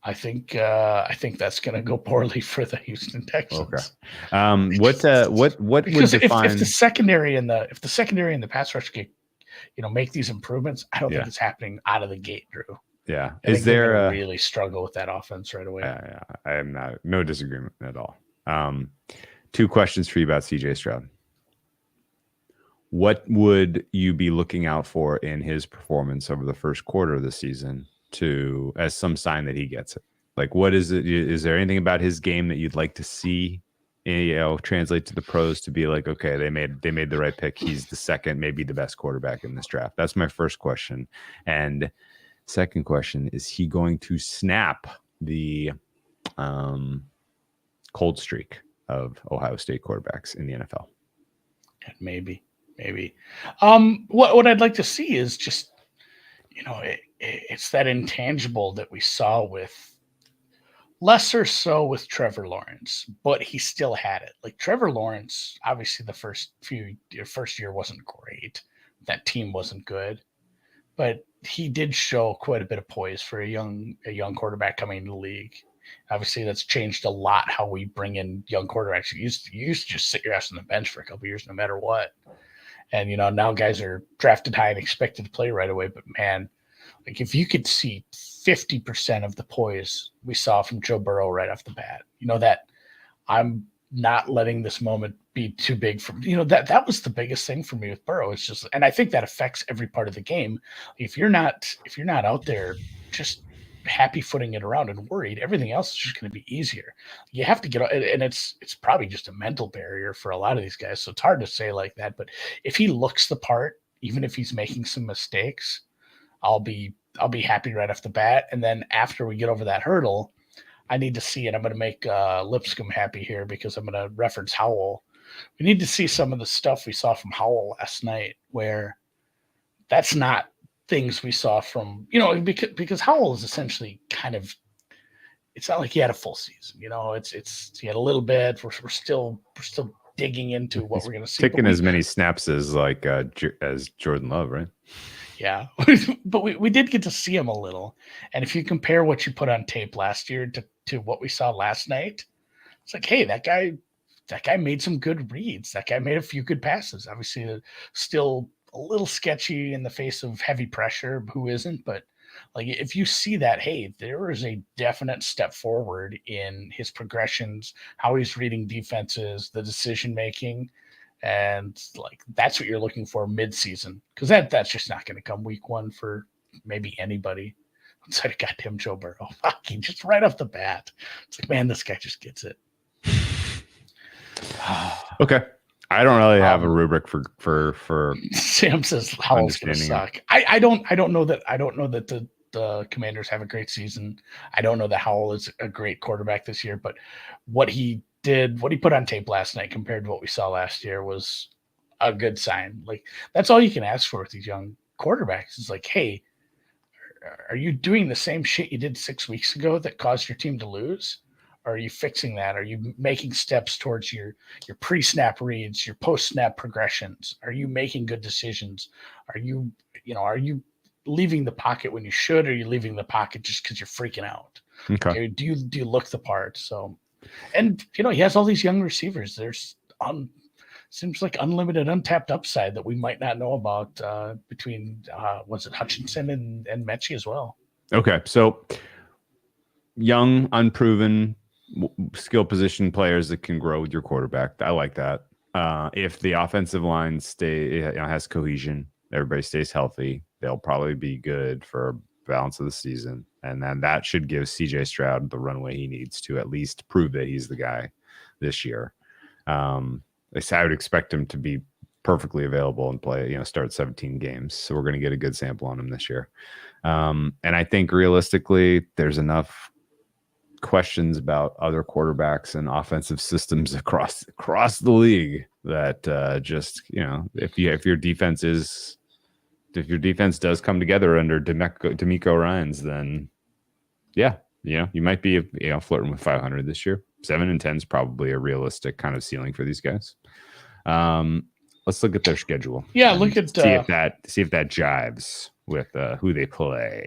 I think that's going to go poorly for the Houston Texans. Okay. What would define if the secondary and the pass rush make these improvements? I don't think it's happening out of the gate, Drew. Yeah. Is there really struggle with that offense right away? Yeah. I am no disagreement at all. 2 questions for you about CJ Stroud. What would you be looking out for in his performance over the first quarter of the season as some sign that he gets it? Like, what is it? Is there anything about his game that you'd like to see, translate to the pros to be like, okay, they made the right pick. He's the second, maybe the best quarterback in this draft. That's my first question. And second question, is he going to snap the cold streak of Ohio State quarterbacks in the NFL? Maybe. What I'd like to see is just, it's that intangible that we saw with, lesser so with Trevor Lawrence, but he still had it. Like Trevor Lawrence, obviously the first year wasn't great. That team wasn't good, but he did show quite a bit of poise for a young quarterback coming into the league. Obviously, that's changed a lot how we bring in young quarterbacks. You used to just sit your ass on the bench for a couple of years, no matter what. And now guys are drafted high and expected to play right away. But man, like if you could see 50% of the poise we saw from Joe Burrow right off the bat, that I'm not letting this moment be too big for that was the biggest thing for me with Burrow. It's just, and I think that affects every part of the game. If you're not out there just happy footing it around and worried, everything else is just going to be easier. You have to get, and it's probably just a mental barrier for a lot of these guys. So it's hard to say like that, but if he looks the part, even if he's making some mistakes, I'll be happy right off the bat. And then after we get over that hurdle, I need to see it. I'm going to make Lipscomb happy here because I'm going to reference Howell. We need to see some of the stuff we saw from Howell last night, where that's not things we saw from, because Howell is essentially kind of, it's not like he had a full season, it's he had a little bit. We're still digging into what we're going to see. Taking as many snaps as as Jordan Love, right? Yeah, but we did get to see him a little. And if you compare what you put on tape last year to what we saw last night, it's like, hey, that guy made some good reads. That guy made a few good passes. Obviously, still a little sketchy in the face of heavy pressure. Who isn't? But like, if you see that, hey, there is a definite step forward in his progressions, how he's reading defenses, the decision making. And like, that's what you're looking for mid-season, because that's just not going to come week one for maybe anybody outside of goddamn Joe Burrow. Fucking just right off the bat, it's like, man, this guy just gets it. Okay, I don't really have a rubric for. Sam says Howell's going to suck. I don't know that the Commanders have a great season. I don't know that Howell is a great quarterback this year, but what he put on tape last night compared to what we saw last year was a good sign. Like, that's all you can ask for with these young quarterbacks. It's like, hey, are you doing the same shit you did 6 weeks ago that caused your team to lose? Or are you fixing that? Are you making steps towards your pre-snap reads, your post-snap progressions? Are you making good decisions? Are you leaving the pocket when you should? Or are you leaving the pocket just because you're freaking out? Okay. Do you look the part? So, and he has all these young receivers. There's seems like unlimited untapped upside that we might not know about between was it Hutchinson and Mechie as well. Okay, so young, unproven skill position players that can grow with your quarterback. I like that. If the offensive line has cohesion, everybody stays healthy, they'll probably be good for balance of the season, and then that should give CJ Stroud the runway he needs to at least prove that he's the guy this year. I would expect him to be perfectly available and play, start 17 games. So we're going to get a good sample on him this year. And I think realistically, there's enough questions about other quarterbacks and offensive systems across the league that if your defense does come together under D'Amico Ryans, then you might be flirting with 500 this year. 7-10 is probably a realistic kind of ceiling for these guys. Let's look at their schedule. Yeah, look at see if that jives with who they play.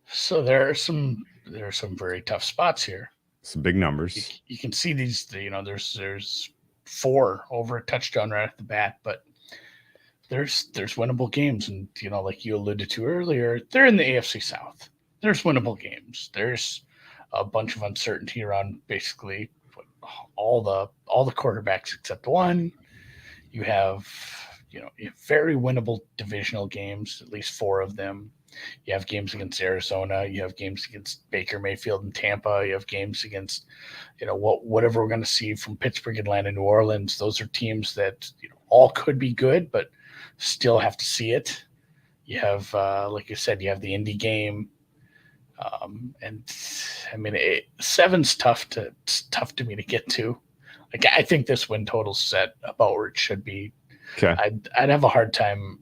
So there are some very tough spots here. Some big numbers. You can see these. There's 4 over a touchdown right at the bat, but there's winnable games, and like you alluded to earlier, they're in the AFC South. There's winnable games. There's a bunch of uncertainty around basically all the quarterbacks except one. You have very winnable divisional games, at least 4 of them. You have games against Arizona. You have games against Baker Mayfield and Tampa. You have games against, whatever we're going to see from Pittsburgh, Atlanta, New Orleans. Those are teams that all could be good, but still have to see it. You have, like you said, you have the Indy game. And I mean, 7's tough to me to get to. Like, I think this win total's set about where it should be. Okay. I'd have a hard time.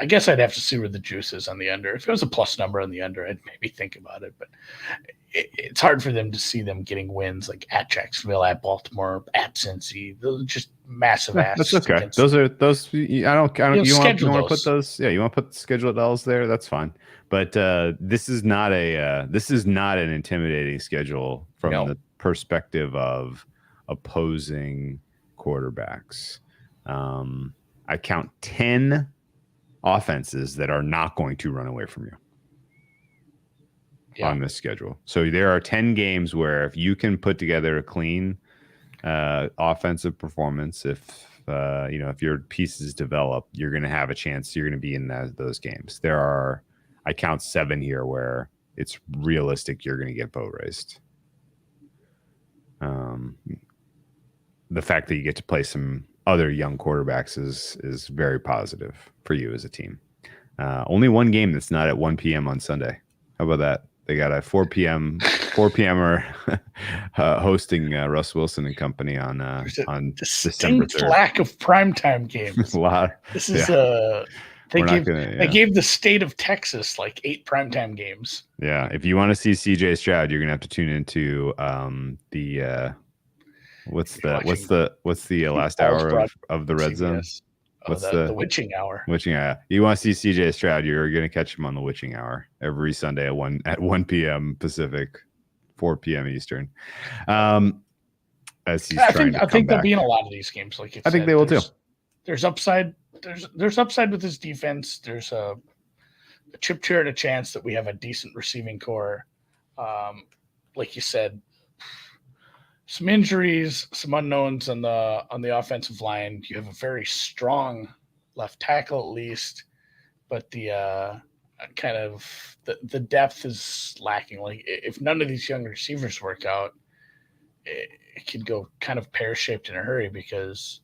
I guess I'd have to see where the juice is on the under. If it was a plus number on the under, I'd maybe think about it. But it's hard for them to see them getting wins like at Jacksonville, at Baltimore, at Cincy. Those are just massive asks. That's okay. Those. I don't. You want to put those? Yeah, you want to put the scheduled L's there? That's fine. But this is not an intimidating schedule from the perspective of opposing quarterbacks. I count 10 offenses that are not going to run away from you on this schedule. So there are 10 games where if you can put together a clean offensive performance, if your pieces develop, you're going to have a chance. You're going to be in those games. I count 7 here where it's realistic you're going to get boat raced. The fact that you get to play some other young quarterbacks is very positive for you as a team. Only one game that's not at 1 p.m. on Sunday. How about that? They got a 4 p.m.er hosting Russ Wilson and company on December 3rd. Lack of primetime games. They gave the state of Texas like 8 primetime games. Yeah, if you want to see CJ Stroud, you're gonna have to tune into what's the last hour of the red zone? What's the witching hour? Witching hour. You want to see CJ Stroud? You're gonna catch him on the witching hour every Sunday at 1 p.m. Pacific, 4 p.m. Eastern. As he's I think they'll be in a lot of these games. Like I think they will too. There's upside. There's upside with his defense. There's a chip chair and a chance that we have a decent receiving core. Like you said, some injuries, some unknowns on the offensive line. You have a very strong left tackle at least, but the kind of the depth is lacking. Like if none of these young receivers work out, it could go kind of pear-shaped in a hurry because.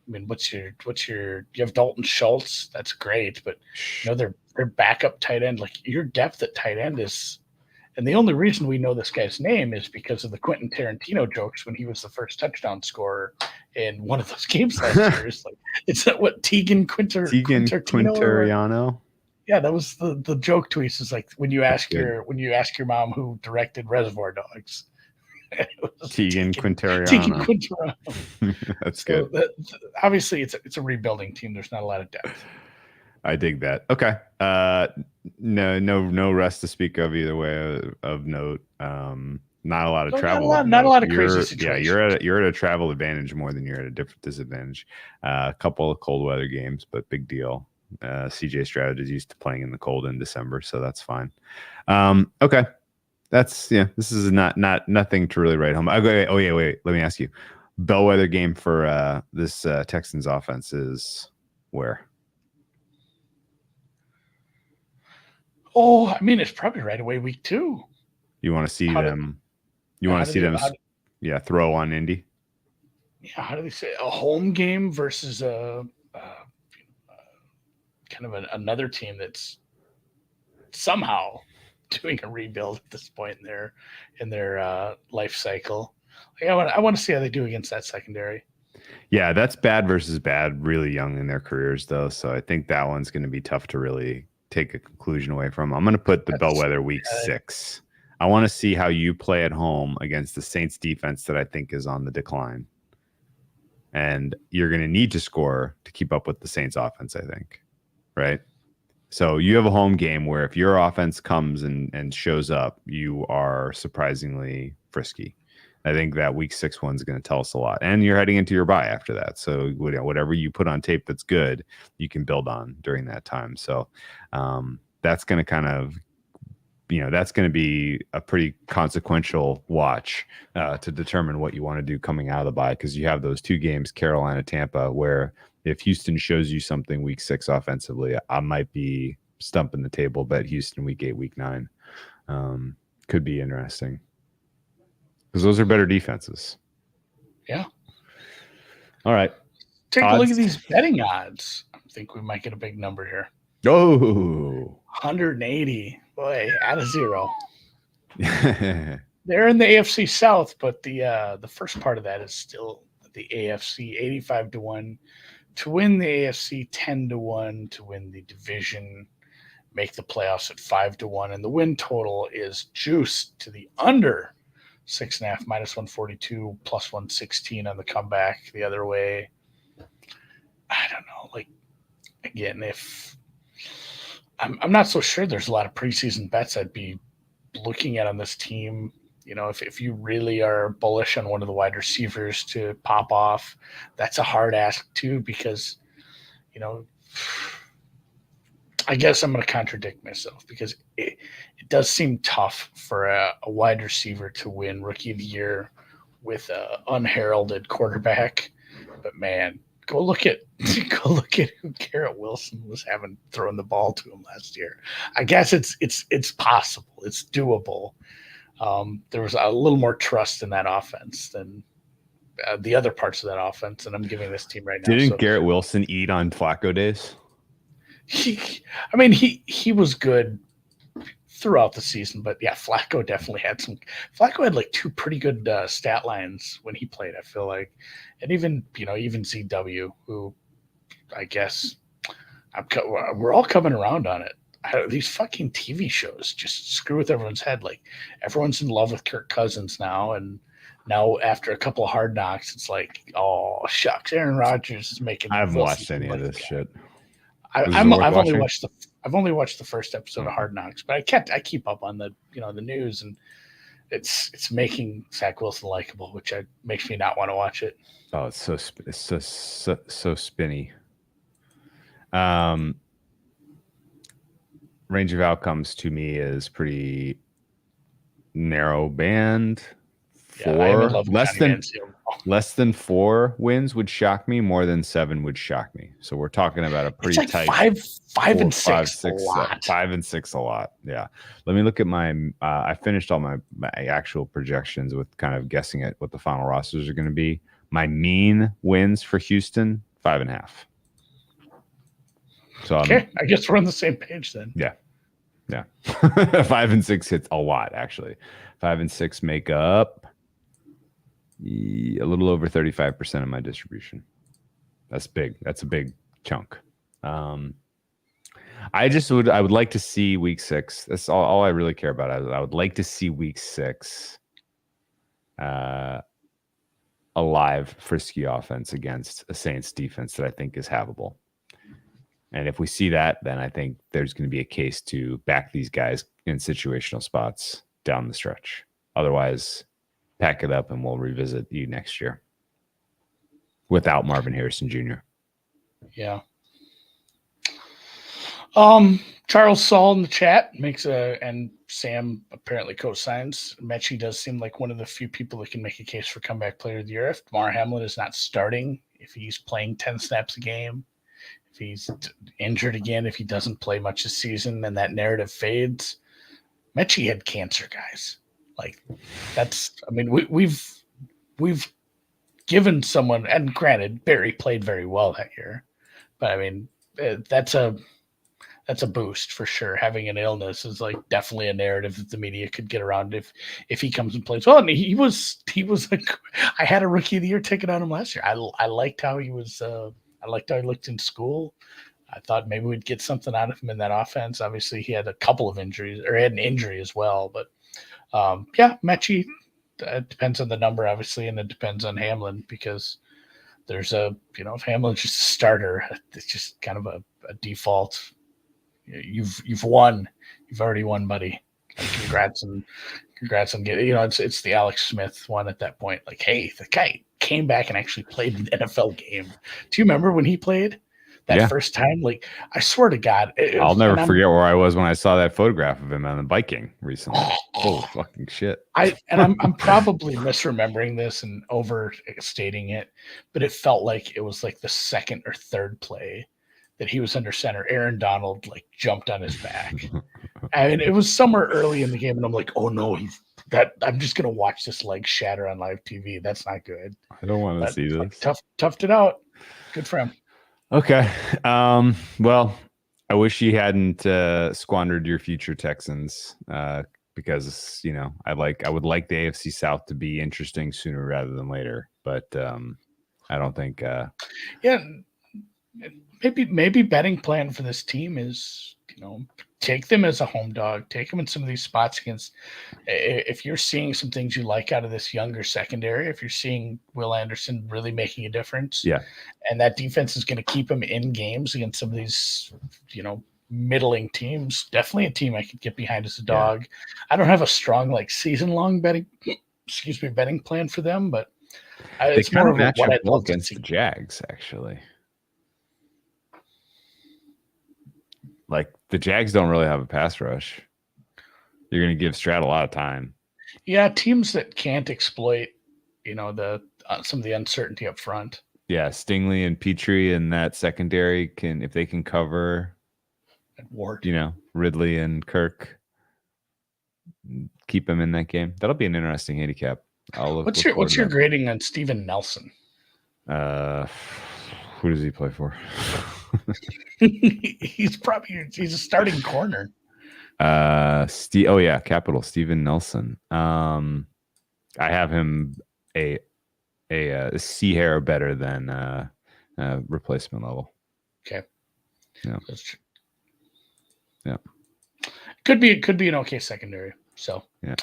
I mean, you have Dalton Schultz. That's great. But, their backup tight end, like your depth at tight end is, and the only reason we know this guy's name is because of the Quentin Tarantino jokes when he was the first touchdown scorer in one of those games last year. It's what Tegan Quintariano. Yeah, that was the joke tweets. Is like when you ask your mom who directed Reservoir Dogs. Tegan Quintariano. That's good. Obviously, it's a rebuilding team. There's not a lot of depth. I dig that. Okay. No rest to speak of either way of note. Not a lot of travel. Not a lot of crazy situations. Yeah, you're at a travel advantage more than you're at a different disadvantage. A couple of cold weather games, but big deal. CJ Stroud is used to playing in the cold in December, so that's fine. Okay. This is nothing to really write home. Wait. Let me ask you. Bellwether game for this Texans offense is where? Oh, I mean, it's probably right away week 2. You want to see them? Throw on Indy? Yeah, how do they say a home game versus kind of another team that's somehow doing a rebuild at this point in their life cycle. I want to see how they do against that secondary. Yeah, that's bad versus bad, really young in their careers though. So I think that one's going to be tough to really take a conclusion away from. I'm going to put the Bellwether week 6. I want to see how you play at home against the Saints defense that I think is on the decline. And you're going to need to score to keep up with the Saints offense, I think. Right? So you have a home game where if your offense comes and shows up, you are surprisingly frisky. I think that week 6 one's going to tell us a lot. And you're heading into your bye after that. So whatever you put on tape that's good, you can build on during that time. So that's going to kind of, that's going to be a pretty consequential watch to determine what you want to do coming out of the bye, because you have those 2 games, Carolina, Tampa, where if Houston shows you something week 6 offensively, I might be stumping the table bet Houston week 8, week 9. Could be interesting because those are better defenses. Yeah. All right. Take a look at these betting odds. I think we might get a big number here. Oh, 180. Boy, out of 0. They're in the AFC South, but the first part of that is still the AFC 85-1 to win the AFC, 10-1 to win the division, make the playoffs at 5-1, and the win total is juiced to the under 6.5, -142, +116 on the comeback the other way. I don't know. Like, again, if I'm not so sure there's a lot of preseason bets I'd be looking at on this team. You know, if you really are bullish on one of the wide receivers to pop off, that's a hard ask too, because, you know, I guess I'm going to contradict myself because it does seem tough for a wide receiver to win Rookie of the Year with an unheralded quarterback. But man, go look at who Garrett Wilson was having throwing the ball to him last year. I guess it's possible, it's doable. There was a little more trust in that offense than the other parts of that offense, and I'm giving this team right now. Didn't Garrett Wilson eat on Flacco days? He was good throughout the season, but yeah, Flacco definitely had some. Flacco had like 2 pretty good stat lines when he played, I feel like, and even ZW, who I guess we're all coming around on it. These fucking TV shows just screw with everyone's head. Like, everyone's in love with Kirk Cousins now, and now after a couple of Hard Knocks, it's like, oh shucks, Aaron Rodgers is making. I haven't watched any of this shit. I've only watched the first episode of Hard Knocks, but I keep up on the news, and it's making Zach Wilson likable, which makes me not want to watch it. Oh, it's so spinny. Range of outcomes to me is pretty narrow band. Less than 4 wins would shock me. More than 7 would shock me. So we're talking about a pretty like tight 5 and 6 a lot. 5 and 6 a lot. Yeah. Let me look at my. I finished all my actual projections with kind of guessing at what the final rosters are going to be. My mean wins for Houston 5.5. So okay, I guess we're on the same page then. Yeah. 5 and 6 hits a lot, actually. 5 and 6 make up a little over 35% of my distribution. That's big. That's a big chunk. I would like to see week 6. That's all I really care about. I would like to see week 6 a live, frisky offense against a Saints defense that I think is havable. And if we see that, then I think there's going to be a case to back these guys in situational spots down the stretch. Otherwise, pack it up and we'll revisit you next year without Marvin Harrison Jr. Yeah. Charles Saul in the chat and Sam apparently co-signs. Mechie does seem like one of the few people that can make a case for comeback player of the year. If Damar Hamlin is not starting, if he's playing 10 snaps a game, if he's injured again, if he doesn't play much this season, then that narrative fades. Mechie had cancer, guys. Like, that's. I mean, we've given someone, and granted, Barry played very well that year, but I mean, that's a boost for sure. Having an illness is like definitely a narrative that the media could get around if he comes and plays well. And he was. I had a Rookie of the Year ticket on him last year. I liked how he was. I liked how he looked in school. I thought maybe we'd get something out of him in that offense. Obviously, he had a couple of injuries, or he had an injury as well. But Mechie, depends on the number, obviously, and it depends on Hamlin, because there's if Hamlin's just a starter, it's just kind of a default. You've won. You've already won, buddy. And congrats on getting. It's the Alex Smith one at that point. Like, hey, the guy came back and actually played an NFL game. Do you remember when he played that first time? Like, I swear to God, I'll never forget where I was when I saw that photograph of him on the biking recently. Oh fucking shit! I'm probably misremembering this and overstating it, but it felt like it was like the second or third play that he was under center, Aaron Donald like jumped on his back. And it was somewhere early in the game, and I'm like, oh no, I'm just gonna watch this leg shatter on live TV. That's not good. I don't want to see this. Like, toughed it out. Good for him. Okay. Well, I wish you hadn't squandered your future Texans because I would like the AFC South to be interesting sooner rather than later, but I don't think. Yeah, maybe betting plan for this team is take them as a home dog, take them in some of these spots against. If you're seeing some things you like out of this younger secondary, if you're seeing Will Anderson really making a difference, yeah, and that defense is going to keep him in games against some of these, middling teams, definitely a team I could get behind as a dog. Yeah. I don't have a strong season-long betting plan for them, but it's more of what I'd love against the Jags, actually. The Jags don't really have a pass rush. You're going to give Stroud a lot of time. Yeah, teams that can't exploit, some of the uncertainty up front. Yeah, Stingley and Petrie and that secondary if they can cover, and Ward, Ridley and Kirk, keep them in that game. That'll be an interesting handicap. What's your grading on Steven Nelson? Who does he play for? He's a starting corner. Capital Steven Nelson. I have him a C hair better than replacement level. Okay. Yeah. That's true. Yeah. Could be an okay secondary. So yeah.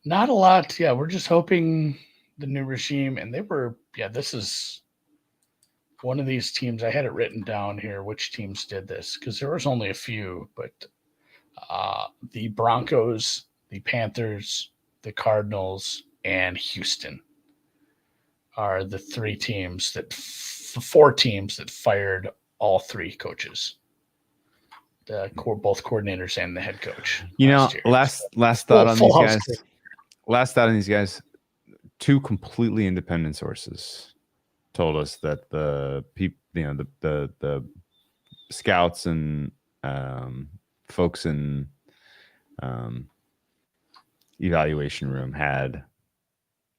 Not a lot. Yeah, we're just hoping the new regime, and this is one of these teams. I had it written down here which teams did this because there was only a few, but the Broncos, the Panthers, the Cardinals, and Houston are the four teams that fired all three coaches, both coordinators and the head coach. Last thought on these guys. Last thought on these guys. Two completely independent sources told us that the scouts and folks in evaluation room had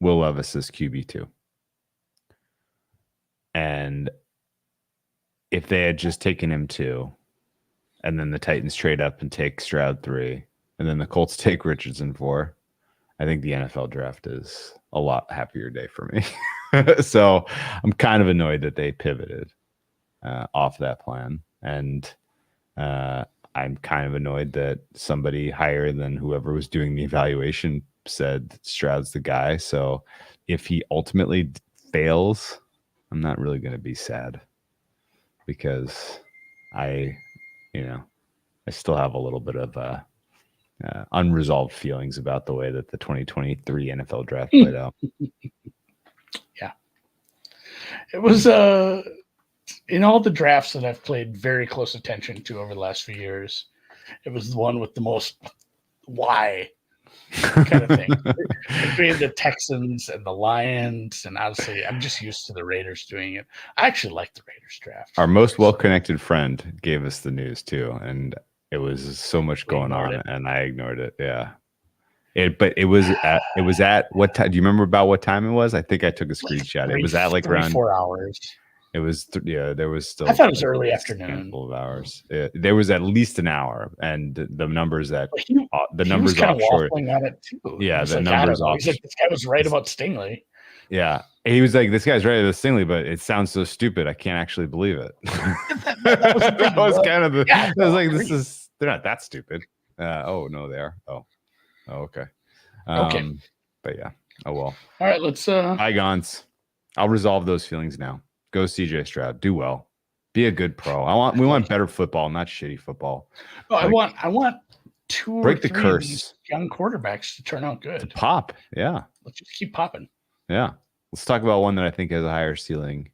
Will Levis as QB2. And if they had just taken him 2, and then the Titans trade up and take Stroud 3, and then the Colts take Richardson 4, I think the NFL draft is a lot happier day for me. So I'm kind of annoyed that they pivoted off that plan. And I'm kind of annoyed that somebody higher than whoever was doing the evaluation said Stroud's the guy. So if he ultimately fails, I'm not really going to be sad because I still have a little bit of unresolved feelings about the way that the 2023 NFL draft played out. Yeah. It was in all the drafts that I've paid very close attention to over the last few years, it was the one with the most why kind of thing. Between the Texans and the Lions, and obviously I'm just used to the Raiders doing it. I actually like the Raiders draft. Our most well-connected friend gave us the news too, and it was so much going on, and I ignored it. Yeah. But it was at what time? Do you remember about what time it was? I think I took a screenshot. It was at around 4 hours. It was there was still. I thought it was early afternoon. A handful of hours. There was at least an hour, and the numbers off short. At it too. Yeah, the numbers off. He's like, this guy was right about Stingley. Yeah, he was like, this guy's right about Stingley, but it sounds so stupid. I can't actually believe it. that was kind of the. Yeah, I was like, they're not that stupid. Oh no, they are. Oh, okay. Okay. But yeah. Oh well. All right, let's bygones. I'll resolve those feelings now. Go CJ Stroud. Do well. Be a good pro. We want better football, not shitty football. Oh, I want 2 break or 3 the curse. Young quarterbacks to turn out good. To pop. Yeah. Let's just keep popping. Yeah. Let's talk about one that I think has a higher ceiling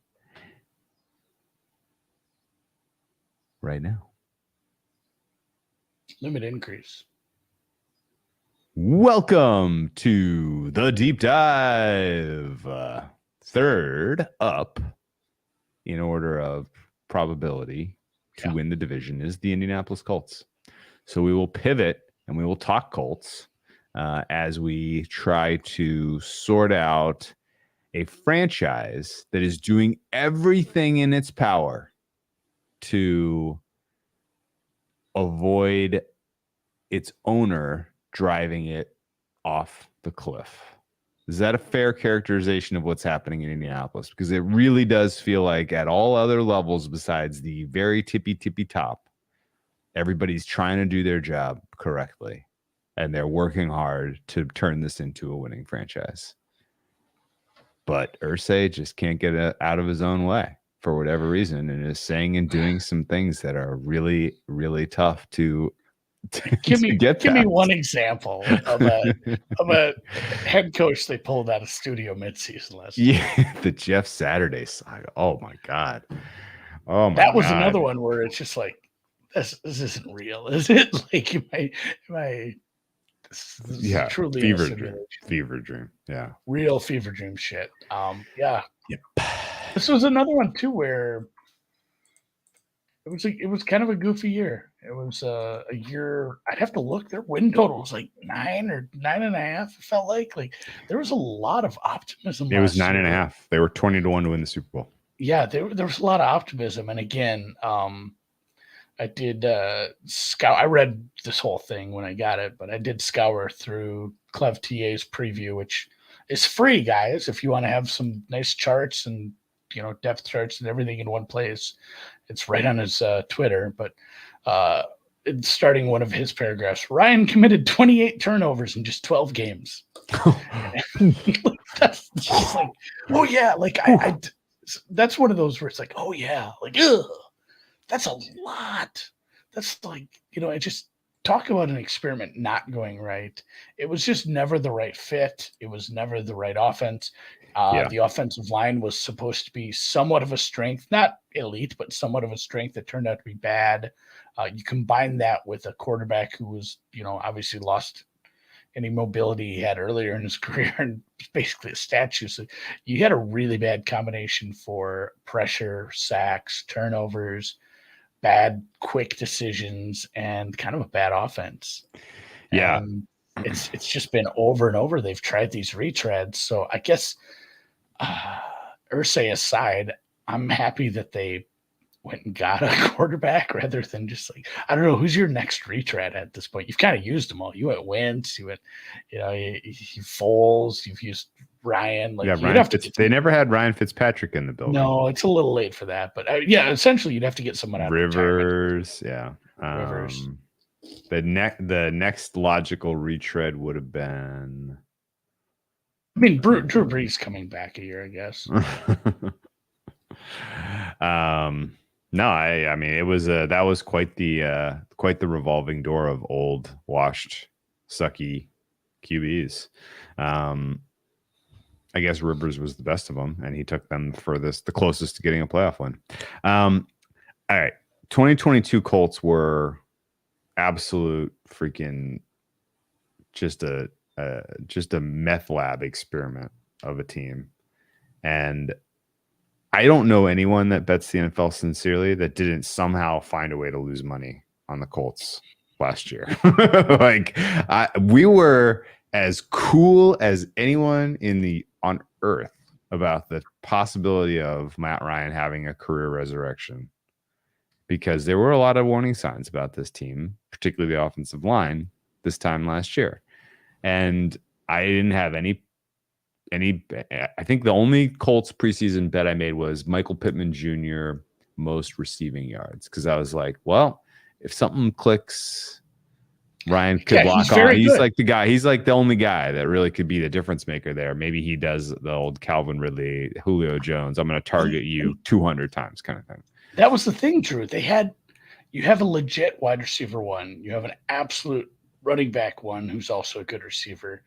right now. Limit increase. Welcome to the deep dive. Third up in order of probability to win the division is the Indianapolis Colts. So we will pivot and we will talk Colts as we try to sort out a franchise that is doing everything in its power to avoid its owner driving it off the cliff. Is that a fair characterization of what's happening in Indianapolis? Because it really does feel like at all other levels besides the very tippy top, everybody's trying to do their job correctly, and they're working hard to turn this into a winning franchise. But Irsay just can't get out of his own way for whatever reason, and is saying and doing some things that are really, really tough to give me one example of a head coach they pulled out of studio midseason last year. Yeah, the Jeff Saturday saga. Oh my God. That was another one where it's just like, this isn't real, is it? Like, this is truly fever dream. Yeah. Real fever dream shit. Yeah. Yep. This was another one too where it was kind of a goofy year. It was a year. I'd have to look. Their win total was like 9 or 9.5. It felt like there was a lot of optimism. It was 9.5. They were 20-1 to win the Super Bowl. Yeah, there was a lot of optimism. And again, I did scour. I read this whole thing when I got it, but I did scour through Clev TA's preview, which is free, guys. If you want to have some nice charts and depth charts and everything in one place, it's right on his Twitter. But starting one of his paragraphs, Ryan committed 28 turnovers in just 12 games. That's just like, oh yeah, like I that's one of those where it's like, oh yeah, like, ugh, that's a lot. That's like, it just talk about an experiment not going right. It was just never the right fit. It was never the right offense. The offensive line was supposed to be somewhat of a strength, not elite, but somewhat of a strength that turned out to be bad. You combine that with a quarterback who was, obviously lost any mobility he had earlier in his career and basically a statue. So you had a really bad combination for pressure, sacks, turnovers, bad quick decisions, and kind of a bad offense. Yeah. And it's just been over and over. They've tried these retreads. So I guess Irsay aside, I'm happy that they went and got a quarterback rather than just like, I don't know, who's your next retread at this point? You've kind of used them all. You went Wentz, you went, you Foles, you've used Ryan. Like, Ryan they never had Ryan Fitzpatrick in the building. No, it's a little late for that. But essentially you'd have to get someone out Rivers, of retirement. Rivers. The next logical retread would have been, I mean, Drew Brees coming back a year, I guess. No, I mean, it was that was quite the revolving door of old, washed, sucky QBs. I guess Rivers was the best of them, and he took them the closest to getting a playoff win. All right, 2022 Colts were absolute freaking just a meth lab experiment of a team, and I don't know anyone that bets the NFL sincerely that didn't somehow find a way to lose money on the Colts last year. We were as cool as anyone on earth about the possibility of Matt Ryan having a career resurrection, because there were a lot of warning signs about this team, particularly the offensive line, this time last year. And I didn't have any. I think the only Colts preseason bet I made was Michael Pittman Jr. most receiving yards, because I was like, well, if something clicks, Ryan could lock on. He's like the guy. He's like the only guy that really could be the difference maker there. Maybe he does the old Calvin Ridley, Julio Jones, I'm going to target you 200 times kind of thing. That was the thing, Drew. You have a legit wide receiver one. You have an absolute running back one who's also a good receiver.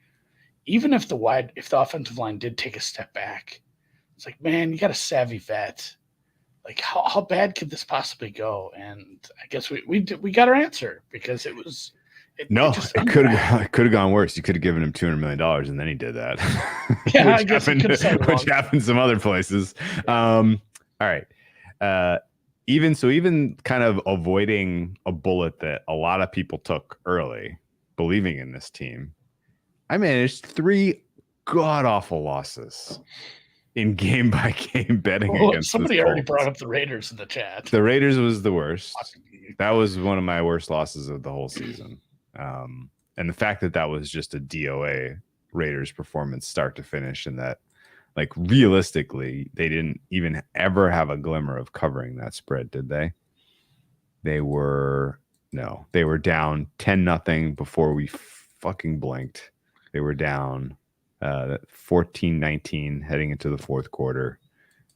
Even if the offensive line did take a step back, it's like, man, you got a savvy vet. Like, how bad could this possibly go? And I guess we got our answer, because it could have gone worse. You could have given him $200 million, and then he did that. Yeah, which happened some other places. All right. even kind of avoiding a bullet that a lot of people took early, believing in this team, I managed 3 god-awful losses in game-by-game betting against somebody already brought up the Raiders in the chat. The Raiders was the worst. That was one of my worst losses of the whole season. And the fact that was just a DOA Raiders performance start to finish, and that, like, realistically, they didn't even ever have a glimmer of covering that spread, did they? They were down 10-0 before we fucking blinked. They were down 14-19 heading into the fourth quarter.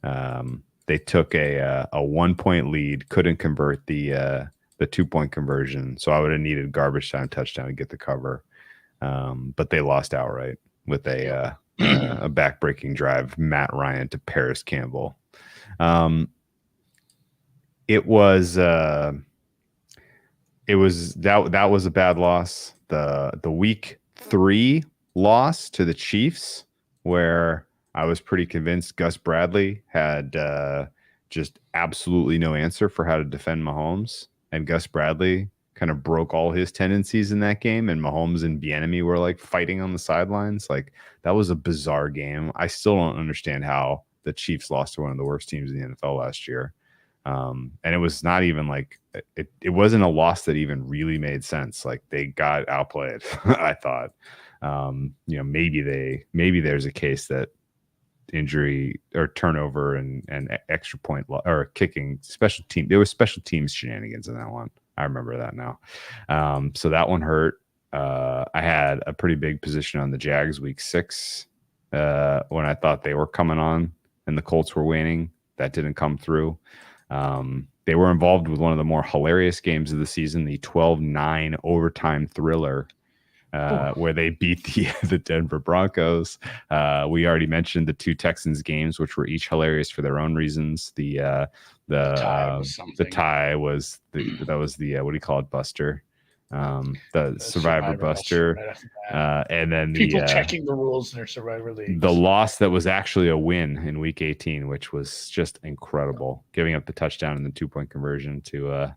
They took a 1-point lead, couldn't convert the 2-point conversion, so I would have needed garbage time touchdown to get the cover. But they lost outright with a back-breaking drive, Matt Ryan to Paris Campbell. It was that was a bad loss. The week 3 loss to the Chiefs, where I was pretty convinced Gus Bradley had just absolutely no answer for how to defend Mahomes, and Gus Bradley kind of broke all his tendencies in that game, and Mahomes and Bieniemy were like fighting on the sidelines. Like, that was a bizarre game. I still don't understand how the Chiefs lost to one of the worst teams in the NFL last year. And it was not even like it wasn't a loss that even really made sense. Like, they got outplayed. I thought, maybe there's a case that injury or turnover and extra point or kicking special team. There was special teams shenanigans in that one. I remember that now. So that one hurt. I had a pretty big position on the Jags week 6 when I thought they were coming on and the Colts were winning. That didn't come through. They were involved with one of the more hilarious games of the season, the 12-9 overtime thriller, where they beat the Denver Broncos. We already mentioned the 2 Texans games, which were each hilarious for their own reasons. The tie was the what do you call it, Buster? The Survivor Buster, right, and then people checking the rules in their Survivor leagues. The loss that was actually a win in Week 18, which was just incredible. Giving up the touchdown and the 2-point conversion to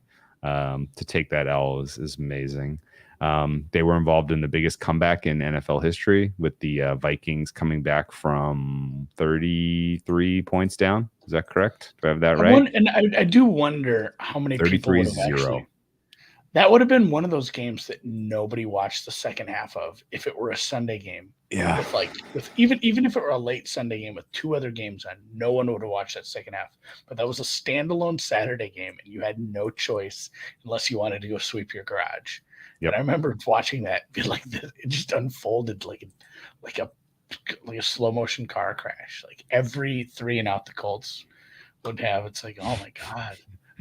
take that L is amazing. They were involved in the biggest comeback in NFL history, with the Vikings coming back from 33 points down. Is that correct? Do I have that right? I do wonder how many people would have actually. That would have been one of those games that nobody watched the second half of if it were a Sunday game. Yeah. With even if it were a late Sunday game with 2 other games on, no one would have watched that second half. But that was a standalone Saturday game, and you had no choice unless you wanted to go sweep your garage. Yep. And I remember watching that be like this. It just unfolded like a slow motion car crash. Like, every 3 and out the Colts would have. It's like, oh my God.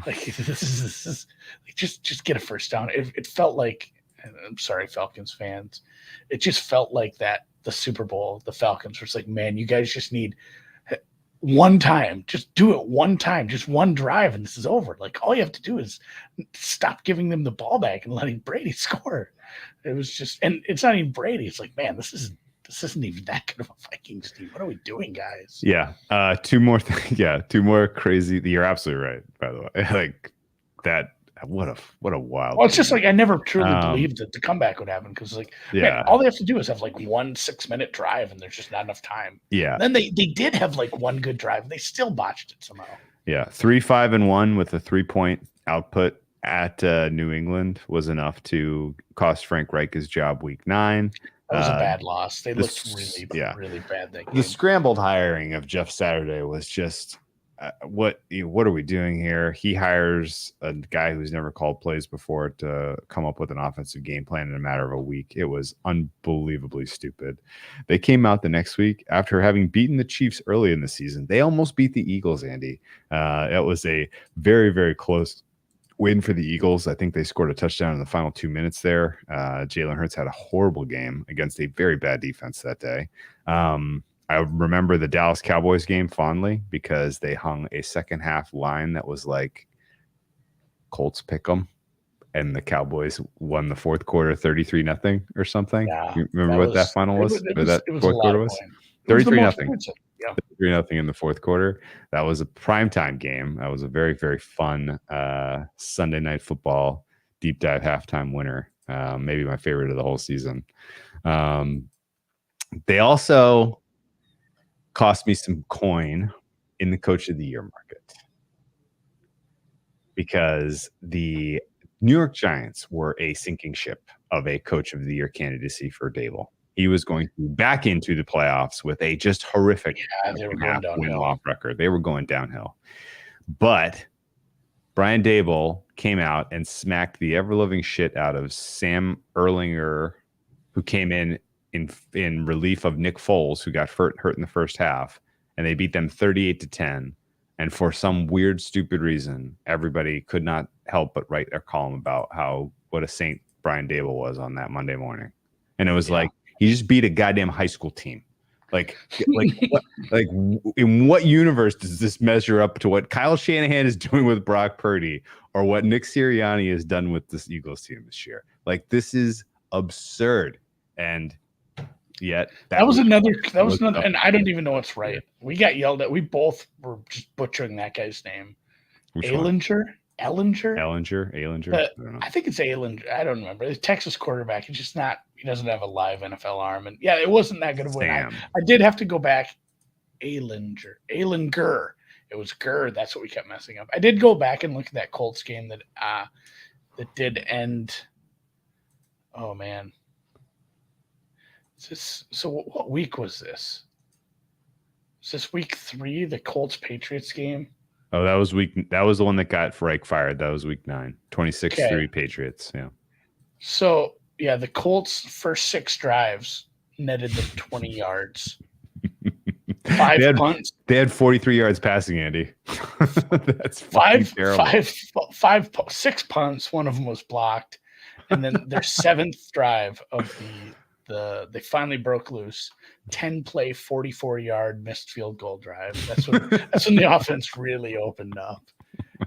Like, this is like, just get a first down. It felt like, I'm sorry, Falcons fans, it just felt like that the Super Bowl, the Falcons were like, man, you guys just need one time, just do it one time, just one drive, and this is over. Like, all you have to do is stop giving them the ball back and letting Brady score. It was just, and it's not even Brady. It's like, man, this isn't even that good of a Vikings team. What are we doing, guys? Yeah. 2 more things. Yeah. 2 more crazy. You're absolutely right, by the way. Like, that. What a wild. Well, it's just like, I never truly believed that the comeback would happen, because, like, man, all they have to do is have like 1 6-minute drive, and there's just not enough time. Yeah. And then they did have like 1 good drive, and they still botched it somehow. Yeah. 3-5-1 with a 3-point output at New England was enough to cost Frank Reich his job week 9. That was a bad loss. They looked really bad that game. The scrambled hiring of Jeff Saturday was just what are we doing here? He hires a guy who's never called plays before to come up with an offensive game plan in a matter of a week. It was unbelievably stupid. They came out the next week after having beaten the Chiefs early in the season. They almost beat the Eagles, Andy. It was a very, very close win for the Eagles. I think they scored a touchdown in the final 2 minutes there. Jalen Hurts had a horrible game against a very bad defense that day. I remember the Dallas Cowboys game fondly because they hung a second half line that was like Colts pick 'em, and the Cowboys won the fourth quarter 33-0 or something. Yeah, you remember what that final was? It was that it was fourth quarter was 33-0. 3-0 in the fourth quarter. That was a primetime game. That was a very, very fun Sunday night football deep dive halftime winner. Maybe my favorite of the whole season. They also cost me some coin in the Coach of the Year market because the New York Giants were a sinking ship of a Coach of the Year candidacy for Dable. He was going to back into the playoffs with a just horrific win-loss record. They were going downhill. But Brian Dable came out and smacked the ever-living shit out of Sam Erlinger, who came in relief of Nick Foles, who got hurt in the first half, and they beat them 38-10. And for some weird, stupid reason, everybody could not help but write a column about what a saint Brian Dable was on that Monday morning. And it was like, he just beat a goddamn high school team. Like in what universe does this measure up to what Kyle Shanahan is doing with Brock Purdy or what Nick Sirianni has done with this Eagles team this year? Like, this is absurd. And yet that was another, and I don't even know what's right. We got yelled at. We both were just butchering that guy's name. Ellinger. I think it's Ellinger. I don't remember. The Texas quarterback. He's just not. He doesn't have a live NFL arm, and it wasn't that good of a win. I did have to go back. Ellinger. It was Gurr. That's what we kept messing up. I did go back and look at that Colts game that did end. Oh man. So what week was this? Is this week 3, the Colts Patriots game? Oh, that was the one that got Reich fired. That was week 9, 26-3 Patriots. Yeah. So the Colts' first 6 drives netted them 20 yards. 5 punts. They had 43 yards passing, Andy. That's 6 punts. One of them was blocked, and then their 7th drive of they finally broke loose. 10-play, 44-yard missed field goal drive. That's when the offense really opened up.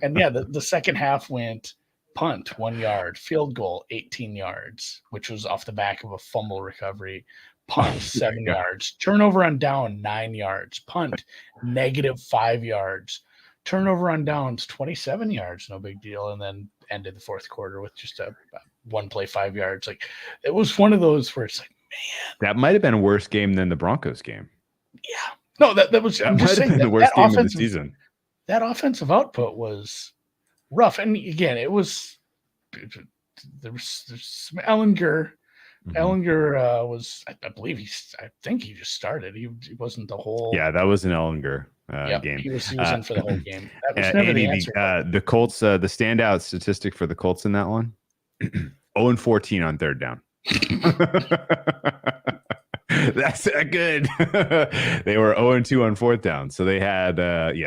And the second half went punt 1 yard, field goal 18 yards, which was off the back of a fumble recovery. Punt 7 yards, turnover on down 9 yards, punt -5 yards, turnover on downs 27 yards, no big deal, and then ended the fourth quarter with just a 1 play 5 yards. Like, it was one of those where it's like, man, that might have been a worse game than the Broncos game. Yeah, no, that was. I'm just saying the worst game of the season. That offensive output was rough, and again, there was some Ellinger. Mm-hmm. Ellinger was, I think he just started. He wasn't the whole. Yeah, that was an Ellinger game. He was in for the whole game. That was never the answer. The Colts, the standout statistic for the Colts in that one: 0-14 on third down. That's good. They were 0-2 on fourth down, so they had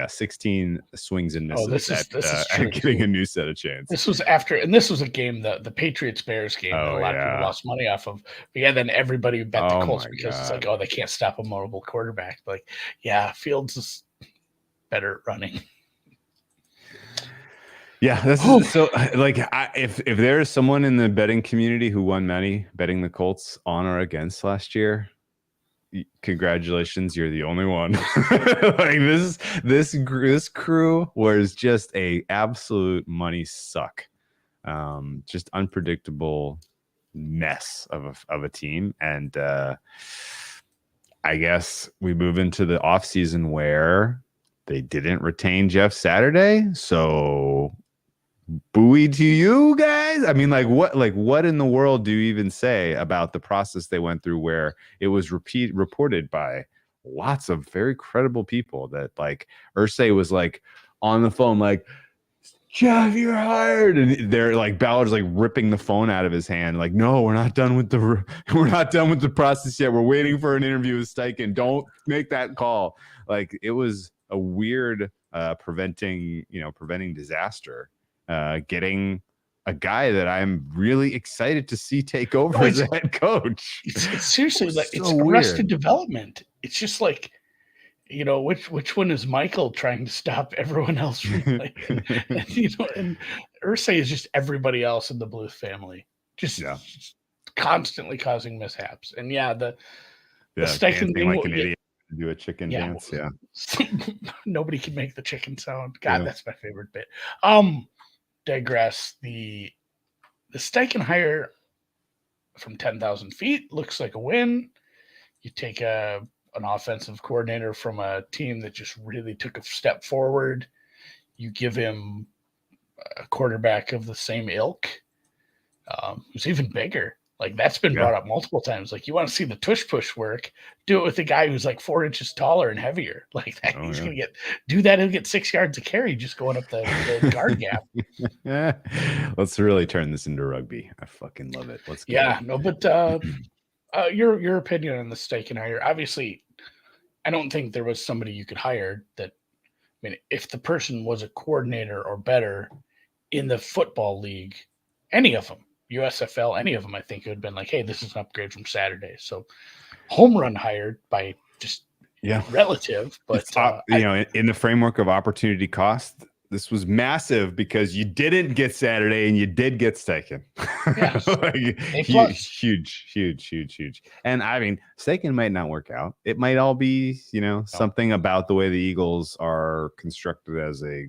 16 swings and misses. This is getting a new set of chance. This was after, and this was a game, the Patriots Bears game, that a lot of people lost money off of. But then everybody bet the Colts because it's like, they can't stop a mobile quarterback. Like, Fields is better at running. Yeah, that's so. Like, if there is someone in the betting community who won money betting the Colts on or against last year, congratulations, you're the only one. Like, this crew was just a absolute money suck, just unpredictable mess of a team, and I guess we move into the offseason where they didn't retain Jeff Saturday, so. Buoy to you guys. I mean, what in the world do you even say about the process they went through, where it was reported by lots of very credible people that, like, Irsay was like on the phone, like, Jeff, you're hired, and they're like, Ballard's like ripping the phone out of his hand, like, no, we're not done with the process yet. We're waiting for an interview with Steichen. Don't make that call. Like, it was a weird preventing disaster. Getting a guy that I'm really excited to see take over as a head coach. It's seriously like, it's arrested development. It's just like, which one is Michael trying to stop everyone else from playing? And Irsay is just everybody else in the Bluth family, just constantly causing mishaps. And the Steichen thing, like an idiot do a chicken dance. Yeah. Nobody can make the chicken sound. God, that's my favorite bit. Digress. The Steichen hire from 10,000 feet looks like a win. You take an offensive coordinator from a team that just really took a step forward. You give him a quarterback of the same ilk, who's even bigger. Like, that's been brought up multiple times. Like, you want to see the tush push work, do it with a guy who's like 4 inches taller and heavier. Like that, he's gonna do that. He'll get 6 yards of carry just going up the guard gap. Let's really turn this into rugby. I fucking love it. Let's go. But your opinion on the Steichen hire? Obviously, I don't think there was somebody you could hire that. I mean, if the person was a coordinator or better in the football league, any of them, USFL, any of them, I think it would have been like, hey, this is an upgrade from Saturday. So home run hired by just relative. But, in the framework of opportunity cost, this was massive because you didn't get Saturday and you did get Steichen. Huge. And I mean, Steichen might not work out. It might all be, something about the way the Eagles are constructed as the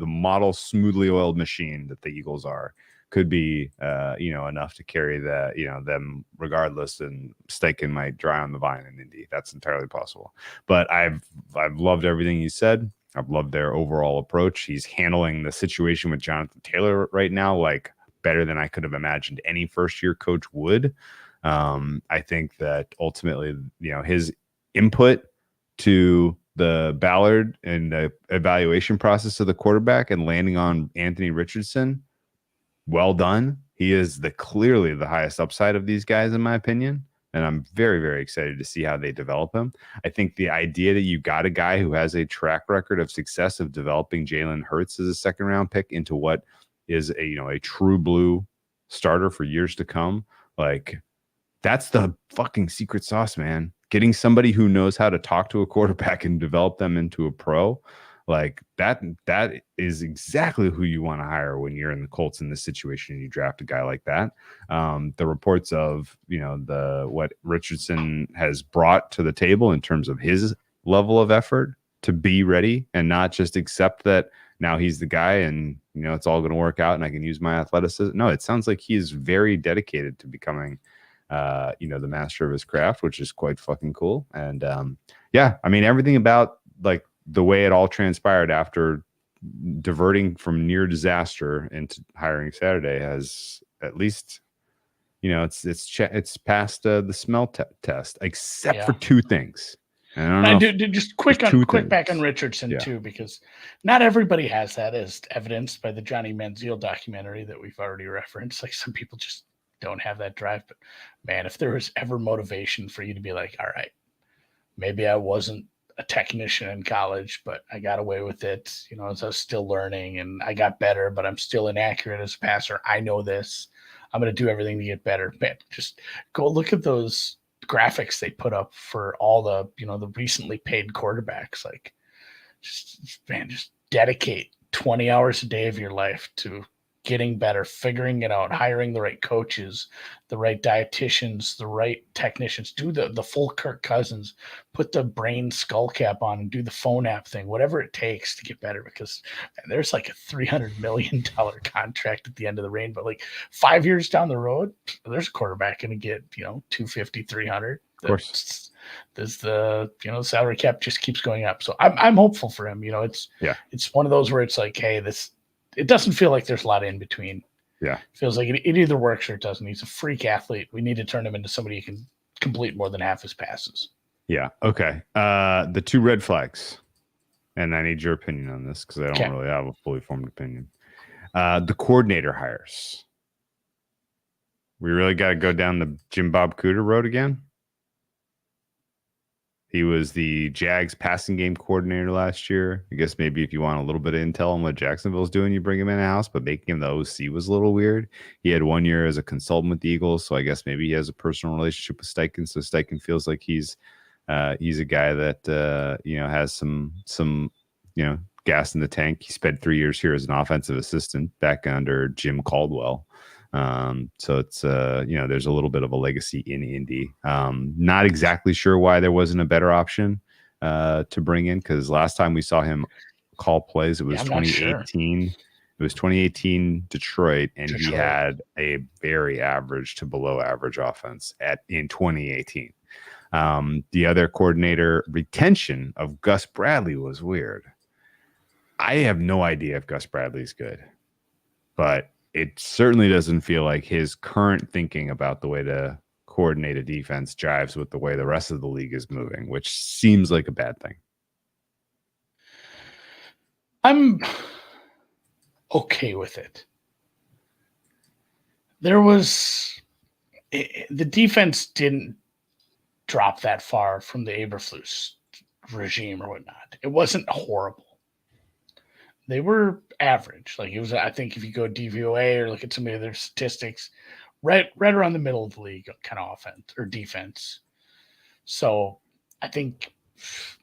model smoothly oiled machine that the Eagles are could be, enough to carry them regardless. And Steichen might dry on the vine in Indy. That's entirely possible. But I've loved everything you said. I've loved their overall approach. He's handling the situation with Jonathan Taylor right now like better than I could have imagined any first-year coach would. I think that ultimately, his input to the Ballard and the evaluation process of the quarterback and landing on Anthony Richardson, well done. He is clearly the highest upside of these guys, in my opinion. And I'm very, very excited to see how they develop him. I think the idea that you got a guy who has a track record of success of developing Jalen Hurts as a second-round pick into what is a true blue starter for years to come, like, that's the fucking secret sauce, man. Getting somebody who knows how to talk to a quarterback and develop them into a pro, like that is exactly who you want to hire when you're in the Colts in this situation and you draft a guy like that. The reports of, what Richardson has brought to the table in terms of his level of effort to be ready and not just accept that now he's the guy and, it's all going to work out and I can use my athleticism. No, it sounds like he is very dedicated to becoming, the master of his craft, which is quite fucking cool. And everything about like the way it all transpired after diverting from near disaster into hiring Saturday has at least, it's passed the smell test, except for two things. I do just quick back on Richardson too, because not everybody has that, as evidenced by the Johnny Manziel documentary that we've already referenced. Like, some people just don't have that drive. But man, if there was ever motivation for you to be like, all right, maybe I wasn't a technician in college, but I got away with it, as I was still learning, and I got better, but I'm still inaccurate as a passer. I know this. I'm going to do everything to get better. Man, just go look at those graphics they put up for all the, the recently paid quarterbacks. Like, just dedicate 20 hours a day of your life to getting better, figuring it out, hiring the right coaches, the right dietitians, the right technicians, do the full Kirk Cousins, put the brain skull cap on and do the phone app thing, whatever it takes to get better, because there's like a $300 million contract at the end of the rainbow. Like 5 years down the road, there's a quarterback going to get, 250, 300. Of course. There's the, salary cap just keeps going up. So I'm hopeful for him. It's one of those where it's like, hey, it doesn't feel like there's a lot in between. Yeah. It feels like it either works or it doesn't. He's a freak athlete. We need to turn him into somebody who can complete more than half his passes. Yeah. Okay. The two red flags, and I need your opinion on this because I don't really have a fully formed opinion. The coordinator hires. We really got to go down the Jim Bob Cooter road again. He was the Jags passing game coordinator last year. I guess maybe if you want a little bit of intel on what Jacksonville's doing, you bring him in a house, but making him the OC was a little weird. He had 1 year as a consultant with the Eagles, so I guess maybe he has a personal relationship with Steichen. So Steichen feels like he's a guy that has some gas in the tank. He spent 3 years here as an offensive assistant back under Jim Caldwell. So it's there's a little bit of a legacy in Indy. Not exactly sure why there wasn't a better option to bring in, because last time we saw him call plays, it was 2018. Sure. It was 2018 Detroit, and he had a very average to below average offense in 2018. The other coordinator retention of Gus Bradley was weird. I have no idea if Gus Bradley's good, but it certainly doesn't feel like his current thinking about the way to coordinate a defense jives with the way the rest of the league is moving, which seems like a bad thing. I'm okay with it. The defense didn't drop that far from the Eberflus regime or whatnot. It wasn't horrible. They were average. Like, it was, I think if you go DVOA or look at some of their statistics, right around the middle of the league kind of offense or defense. So I think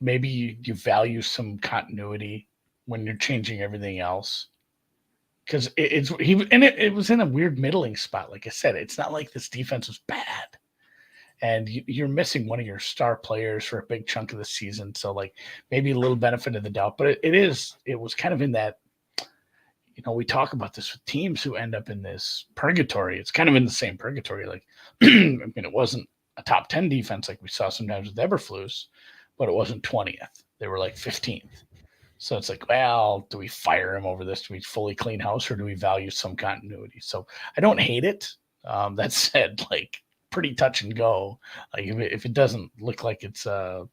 maybe you value some continuity when you're changing everything else. Because it was in a weird middling spot. Like I said, it's not like this defense was bad. And you're missing one of your star players for a big chunk of the season. So, like, maybe a little benefit of the doubt. But it was kind of in that, we talk about this with teams who end up in this purgatory. It's kind of in the same purgatory. Like, I mean, it wasn't a top 10 defense like we saw sometimes with Eberflus, but it wasn't 20th. They were like 15th. So it's like, well, do we fire him over this? Do we fully clean house, or do we value some continuity? So I don't hate it. That said, like, pretty touch and go. Like, if it doesn't look like it's at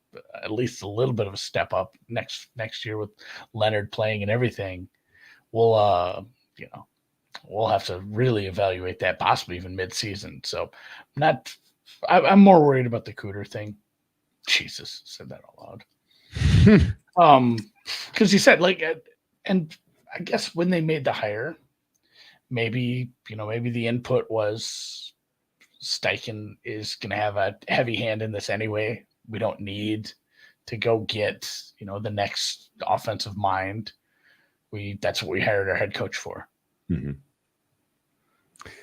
least a little bit of a step up next year with Leonard playing and everything, we'll have to really evaluate that, possibly even mid-season. So I'm more worried about the Cooter thing. Jesus, said that out loud. Because he said, like, and I guess when they made the hire, maybe the input was Steichen is going to have a heavy hand in this anyway. We don't need to go get, the next offensive mind. That's what we hired our head coach for. Mm-hmm.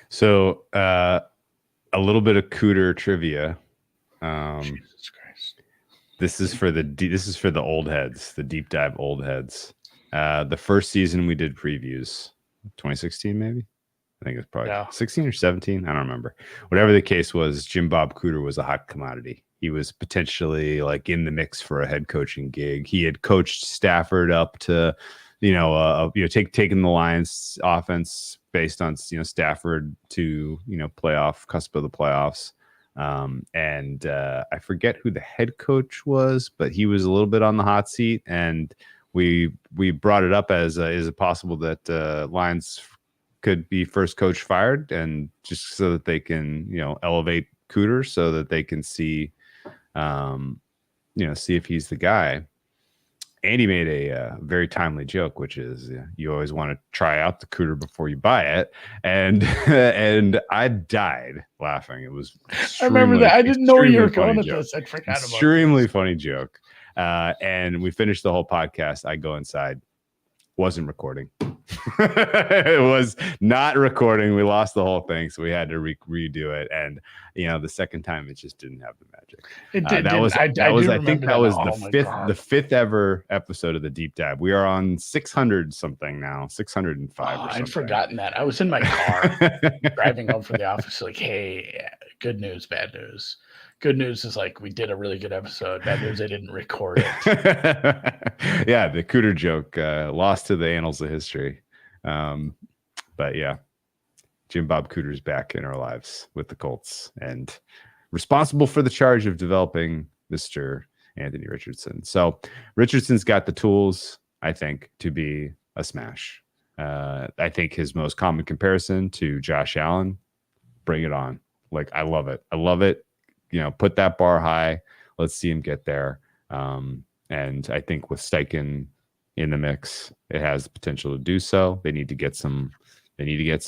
So a little bit of Cooter trivia. Jesus Christ. This is for the old heads, the deep dive old heads. The first season we did previews, 2016 maybe. I think it was probably 16 or 17. I don't remember. Whatever the case was, Jim Bob Cooter was a hot commodity. He was potentially, like, in the mix for a head coaching gig. He had coached Stafford up to, taking the Lions offense based on, Stafford to, cusp of the playoffs. And I forget who the head coach was, but he was a little bit on the hot seat, and we brought it up as is it possible that Lions could be first coach fired, and just so that they can, elevate Cooter so that they can see if he's the guy. Andy made a very timely joke, which is you always want to try out the Cooter before you buy it. And I died laughing. It was I remember that. I didn't know where you were going with this. I forgot about it. Extremely funny joke. And we finished the whole podcast. I go inside. Wasn't recording. It was not recording. We lost the whole thing, so we had to redo it. And the second time, it just didn't have the magic. It did. I think that was the fifth ever episode of the deep dive. We are on 600 something now, 605. Oh, I'd forgotten that. I was in my car driving home from the office. Like, hey, good news, bad news. Good news is, like, we did a really good episode. Bad news, I didn't record it. Yeah, the Cooter joke lost to the annals of history. But yeah, Jim Bob Cooter's back in our lives with the Colts and responsible for the charge of developing Mr. Anthony Richardson. So Richardson's got the tools, I think, to be a smash. I think his most common comparison to Josh Allen, bring it on. Like, I love it. I love it. Put that bar high. Let's see him get there. And I think with Steichen in the mix, it has the potential to do so. They need to get some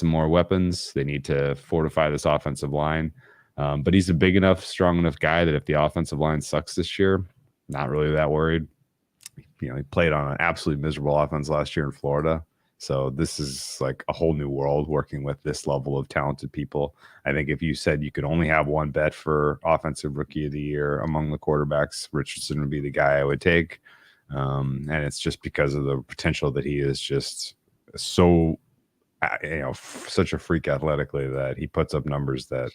more weapons. They need to fortify this offensive line. But he's a big enough, strong enough guy that if the offensive line sucks this year, not really that worried. He played on an absolutely miserable offense last year in Florida. So this is like a whole new world working with this level of talented people. I think if you said you could only have one bet for offensive rookie of the year among the quarterbacks, Richardson would be the guy I would take. And it's just because of the potential that he is just so, such a freak athletically that he puts up numbers that,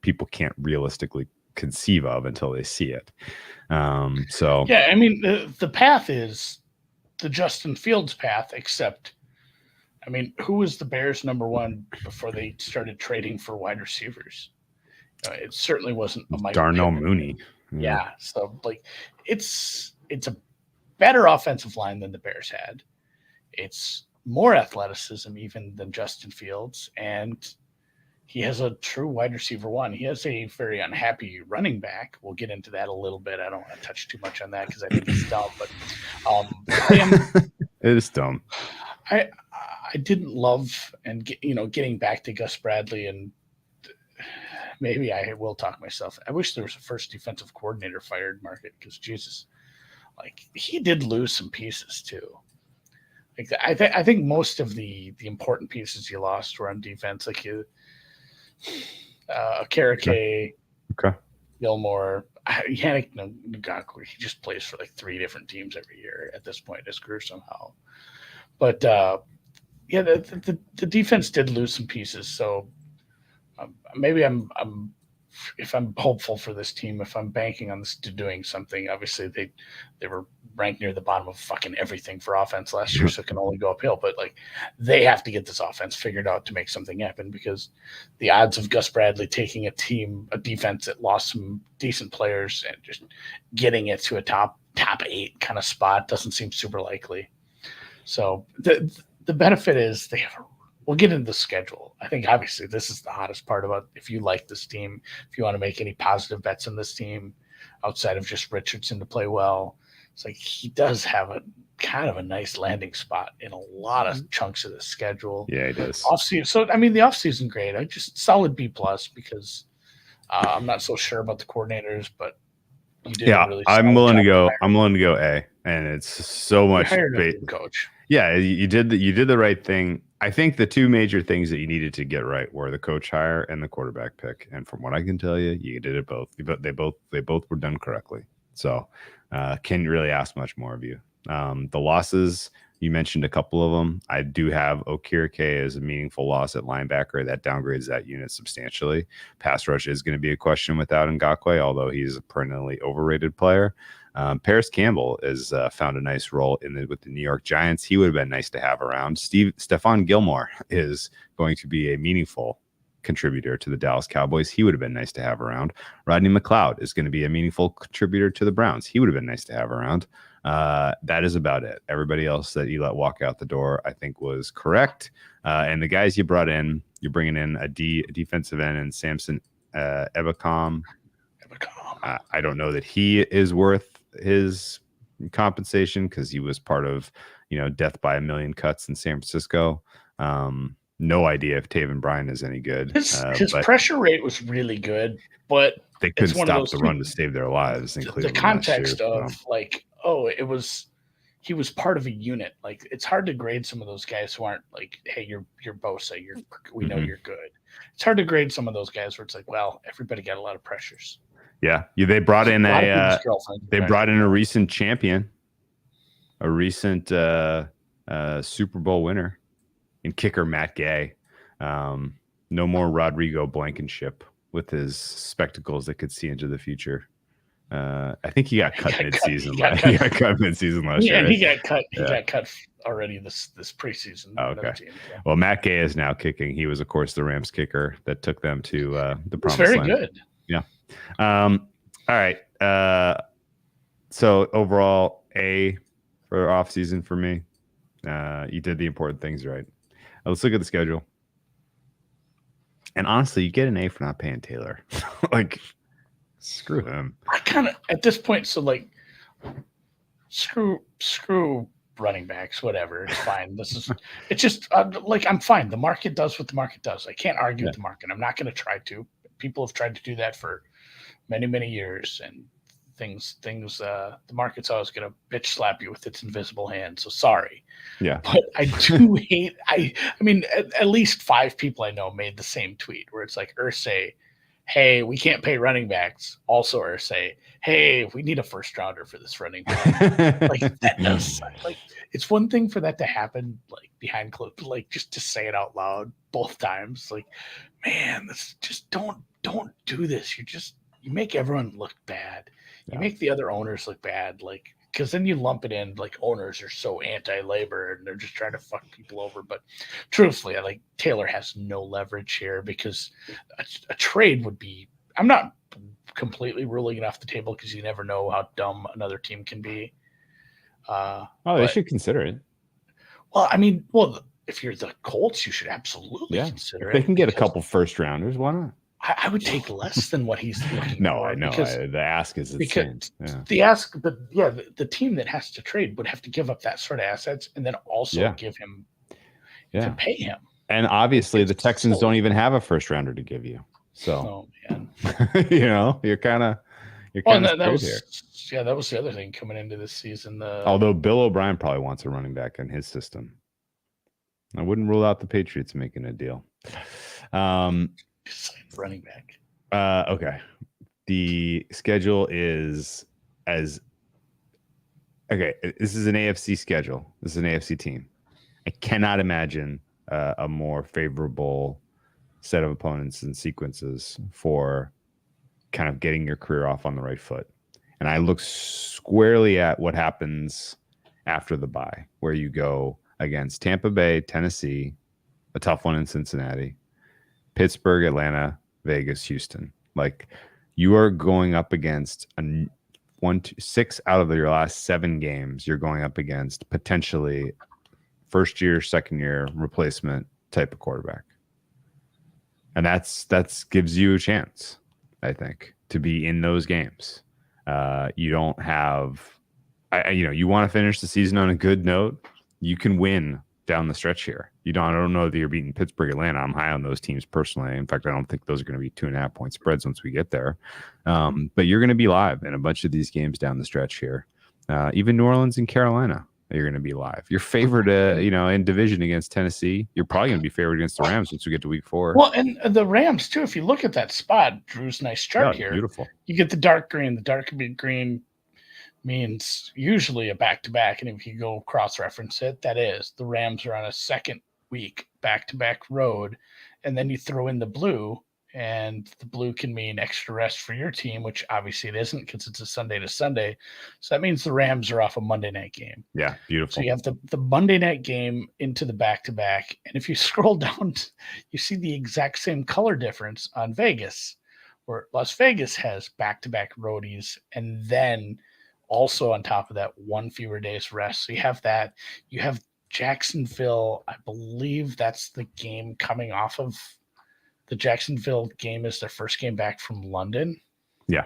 people can't realistically conceive of until they see it. So yeah, I mean, the path is the Justin Fields path, except, I mean, who was the Bears' number one before they started trading for wide receivers? It certainly wasn't a Michael Darnell Pittman. Mooney. Yeah, so like it's a better offensive line than the Bears had. It's more athleticism even than Justin Fields, and he has a true wide receiver one. He has a very unhappy running back. We'll get into that a little bit. I don't want to touch too much on that because I think it's dumb, but it is dumb. I didn't love, and getting back to Gus Bradley, and maybe I will talk myself. I wish there was a first defensive coordinator fired, Market, because Jesus, like he did lose some pieces too. Like I think most of the important pieces you lost were on defense, like Karake, okay, Gilmore, Yannick Ngakoue. He just plays for like 3 different teams every year at this point. His career somehow, but yeah, the defense did lose some pieces. So maybe if I'm hopeful for this team, if I'm banking on this to doing something. Obviously they were ranked near the bottom of fucking everything for offense last year, so it can only go uphill. But like they have to get this offense figured out to make something happen, because the odds of Gus Bradley taking a defense that lost some decent players and just getting it to a top 8 kind of spot doesn't seem super likely. So the benefit is we'll get into the schedule. I think obviously this is the hottest part about if you like this team, if you want to make any positive bets on this team outside of just Richardson to play well. It's like he does have a kind of a nice landing spot in a lot of chunks of the schedule. Yeah, he does. Offseason. So I mean the offseason grade, I just solid B+ because I'm not so sure about the coordinators, but you did a really I'm willing to go. I'm willing to go A, and it's so much. Coach. Yeah, you did the right thing. I think the 2 major things that you needed to get right were the coach hire and the quarterback pick. And from what I can tell you, you did it both. They both were done correctly. So can't really ask much more of you. The losses, you mentioned a couple of them. I do have Okirike as a meaningful loss at linebacker. That downgrades that unit substantially. Pass rush is going to be a question without Ngakoue, although he's a perennially overrated player. Paris Campbell has found a nice role with the New York Giants. He would have been nice to have around. Stephon Gilmore is going to be a meaningful contributor to the Dallas Cowboys. He would have been nice to have around. Rodney McLeod is going to be a meaningful contributor to the Browns. He would have been nice to have around. That is about it. Everybody else that you let walk out the door, I think, was correct. And the guys you brought in, you're bringing in a defensive end and Samson Ebukam. I don't know that he is worth his compensation because he was part of, death by a million cuts in San Francisco. No idea if Taven Bryan is any good. His pressure rate was really good, but they couldn't stop the run to save their lives. The context of he was part of a unit. Like it's hard to grade some of those guys who aren't like, hey, you're Bosa, we know you're good. It's hard to grade some of those guys where it's like, well, everybody got a lot of pressures. Yeah, they brought in a recent champion, a recent Super Bowl winner, and kicker Matt Gay. No more Rodrigo Blankenship with his spectacles that could see into the future. I think he got cut mid-season. He got cut mid-season last year. Yeah, he got cut. He got cut already this preseason. Oh, okay. Well, Matt Gay is now kicking. He was, of course, the Rams kicker that took them to the promised land. Very good. Yeah. All right. So overall, A for off season for me. You did the important things right. Let's look at the schedule. And honestly, you get an A for not paying Taylor. Like, screw him. I kind of at this point, so like, screw running backs, whatever. It's fine. It's just like I'm fine. The market does what the market does. I can't argue with the market. I'm not going to try to. People have tried to do that for many, many years, and the market's always going to bitch slap you with its invisible hand. So sorry. Yeah. But I do hate, I mean, at least 5 people I know made the same tweet where it's like Irsay, hey, we can't pay running backs. Also Irsay, hey, we need a first rounder for this running back. Like that does suck. Like it's one thing for that to happen like behind closed, like just to say it out loud both times. Like, man, this just don't do this. You make everyone look bad. You make the other owners look bad. Like, because then you lump it in like owners are so anti-labor and they're just trying to fuck people over. But truthfully, I like Taylor has no leverage here because a trade would be. I'm not completely ruling it off the table because you never know how dumb another team can be. They should consider it. Well, I mean, if you're the Colts, you should absolutely consider it. They can get a couple first rounders. Why not? I would take less than what he's looking no, for. I know. The ask is insane. The ask, but the team that has to trade would have to give up that sort of assets and then also give him to pay him. And obviously, the Texans don't even have a first rounder to give you. So, man. you're kind of that was the other thing coming into this season. Although Bill O'Brien probably wants a running back in his system. I wouldn't rule out the Patriots making a deal. Running back. Okay. The schedule is this is an AFC schedule. This is an AFC team. I cannot imagine a more favorable set of opponents and sequences for kind of getting your career off on the right foot. And I look squarely at what happens after the bye, where you go against Tampa Bay, Tennessee, a tough one in Cincinnati, Pittsburgh, Atlanta, Vegas, Houston. Like you are going up against 6 out of your last 7 games. You're going up against potentially first year, second year replacement type of quarterback. And that's gives you a chance, I think, to be in those games. You don't have, you want to finish the season on a good note. You can win down the stretch here. I don't know that you're beating Pittsburgh, Atlanta. I'm high on those teams personally. In fact, I don't think those are going to be 2.5 point spreads once we get there. But you're going to be live in a bunch of these games down the stretch here. Even New Orleans and Carolina, you're going to be live. You're favored, in division against Tennessee. You're probably going to be favored against the Rams once we get to week 4. Well, and the Rams too. If you look at that spot, Drew's nice chart here. Beautiful. You get the dark green. The dark green means usually a back-to-back, and if you go cross-reference it, that is the Rams are on a second week back-to-back road, and then you throw in the blue, and the blue can mean extra rest for your team, which obviously it isn't because it's a Sunday to Sunday. So that means the Rams are off a Monday night game. Yeah, beautiful. So you have the Monday night game into the back-to-back, and if you scroll down, you see the exact same color difference on Vegas, where Las Vegas has back-to-back roadies, and then also on top of that, 1 fewer days rest. So you have that. You have Jacksonville. I believe that's the game coming off of the Jacksonville game is their first game back from London. Yeah,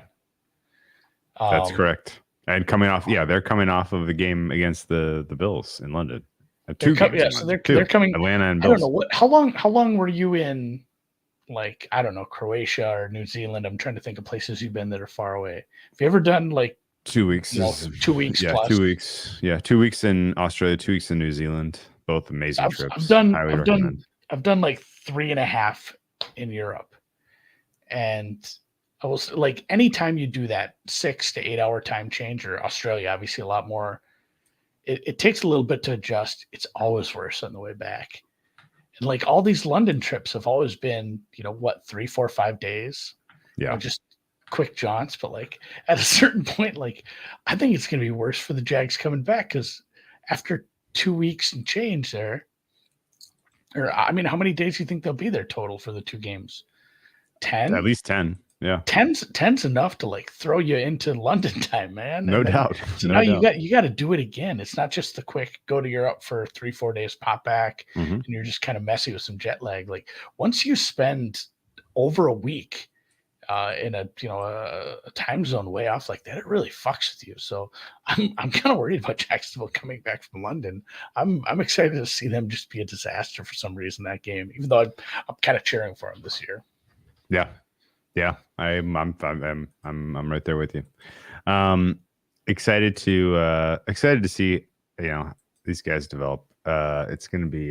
that's correct. And they're coming off of the game against the Bills in London. They're coming. Atlanta and Bills. I don't know how long were you in? Like, I don't know, Croatia or New Zealand. I'm trying to think of places you've been that are far away. Have you ever done like 2 weeks? 2 weeks. Yeah, plus. 2 weeks. Yeah, 2 weeks in Australia, 2 weeks in New Zealand. Both amazing trips. I've done like 3.5 in Europe, and I was like, anytime you do that 6 to 8 hour time change, or Australia, obviously a lot more. It takes a little bit to adjust. It's always worse on the way back. And like all these London trips have always been, 3, 4, 5 days. Yeah. Just quick jaunts. But like at a certain point, like I think it's going to be worse for the Jags coming back, because after 2 weeks and change there, or I mean, how many days do you think they'll be there total for the 2 games? 10? At least 10. Yeah. 10's enough to like throw you into London time, man. No doubt. So now you got to do it again. It's not just the quick go to Europe for 3-4 days, pop back, and you're just kind of messy with some jet lag. Like once you spend over a week in a time zone way off like that, it really fucks with you. So I'm kind of worried about Jacksonville coming back from London. I'm excited to see them just be a disaster for some reason that game, even though I'm kind of cheering for them this year. Yeah. Yeah, I'm right there with you. Excited to see these guys develop. It's going to be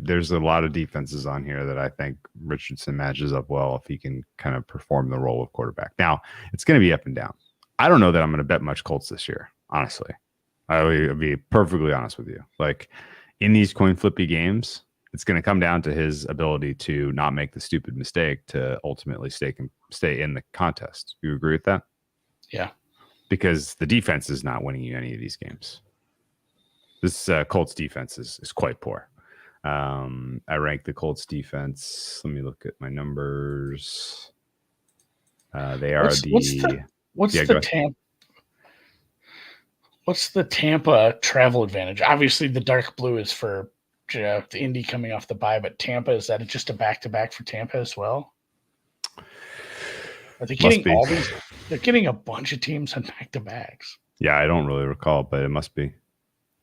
there's a lot of defenses on here that I think Richardson matches up well if he can kind of perform the role of quarterback. Now, it's going to be up and down. I don't know that I'm going to bet much Colts this year, honestly. I'll be perfectly honest with you. Like, in these coin flippy games, it's going to come down to his ability to not make the stupid mistake to ultimately stay in the contest. You agree with that? Yeah. Because the defense is not winning you any of these games. This Colts defense is quite poor. I rank the Colts defense. Let me look at my numbers. They are What's the Tampa travel advantage? Obviously, the dark blue is for the Indy coming off the bye, but Tampa, is that just a back-to-back for Tampa as well? Are they getting all these? They're getting a bunch of teams on back-to-backs. Yeah, I don't really recall, but it must be.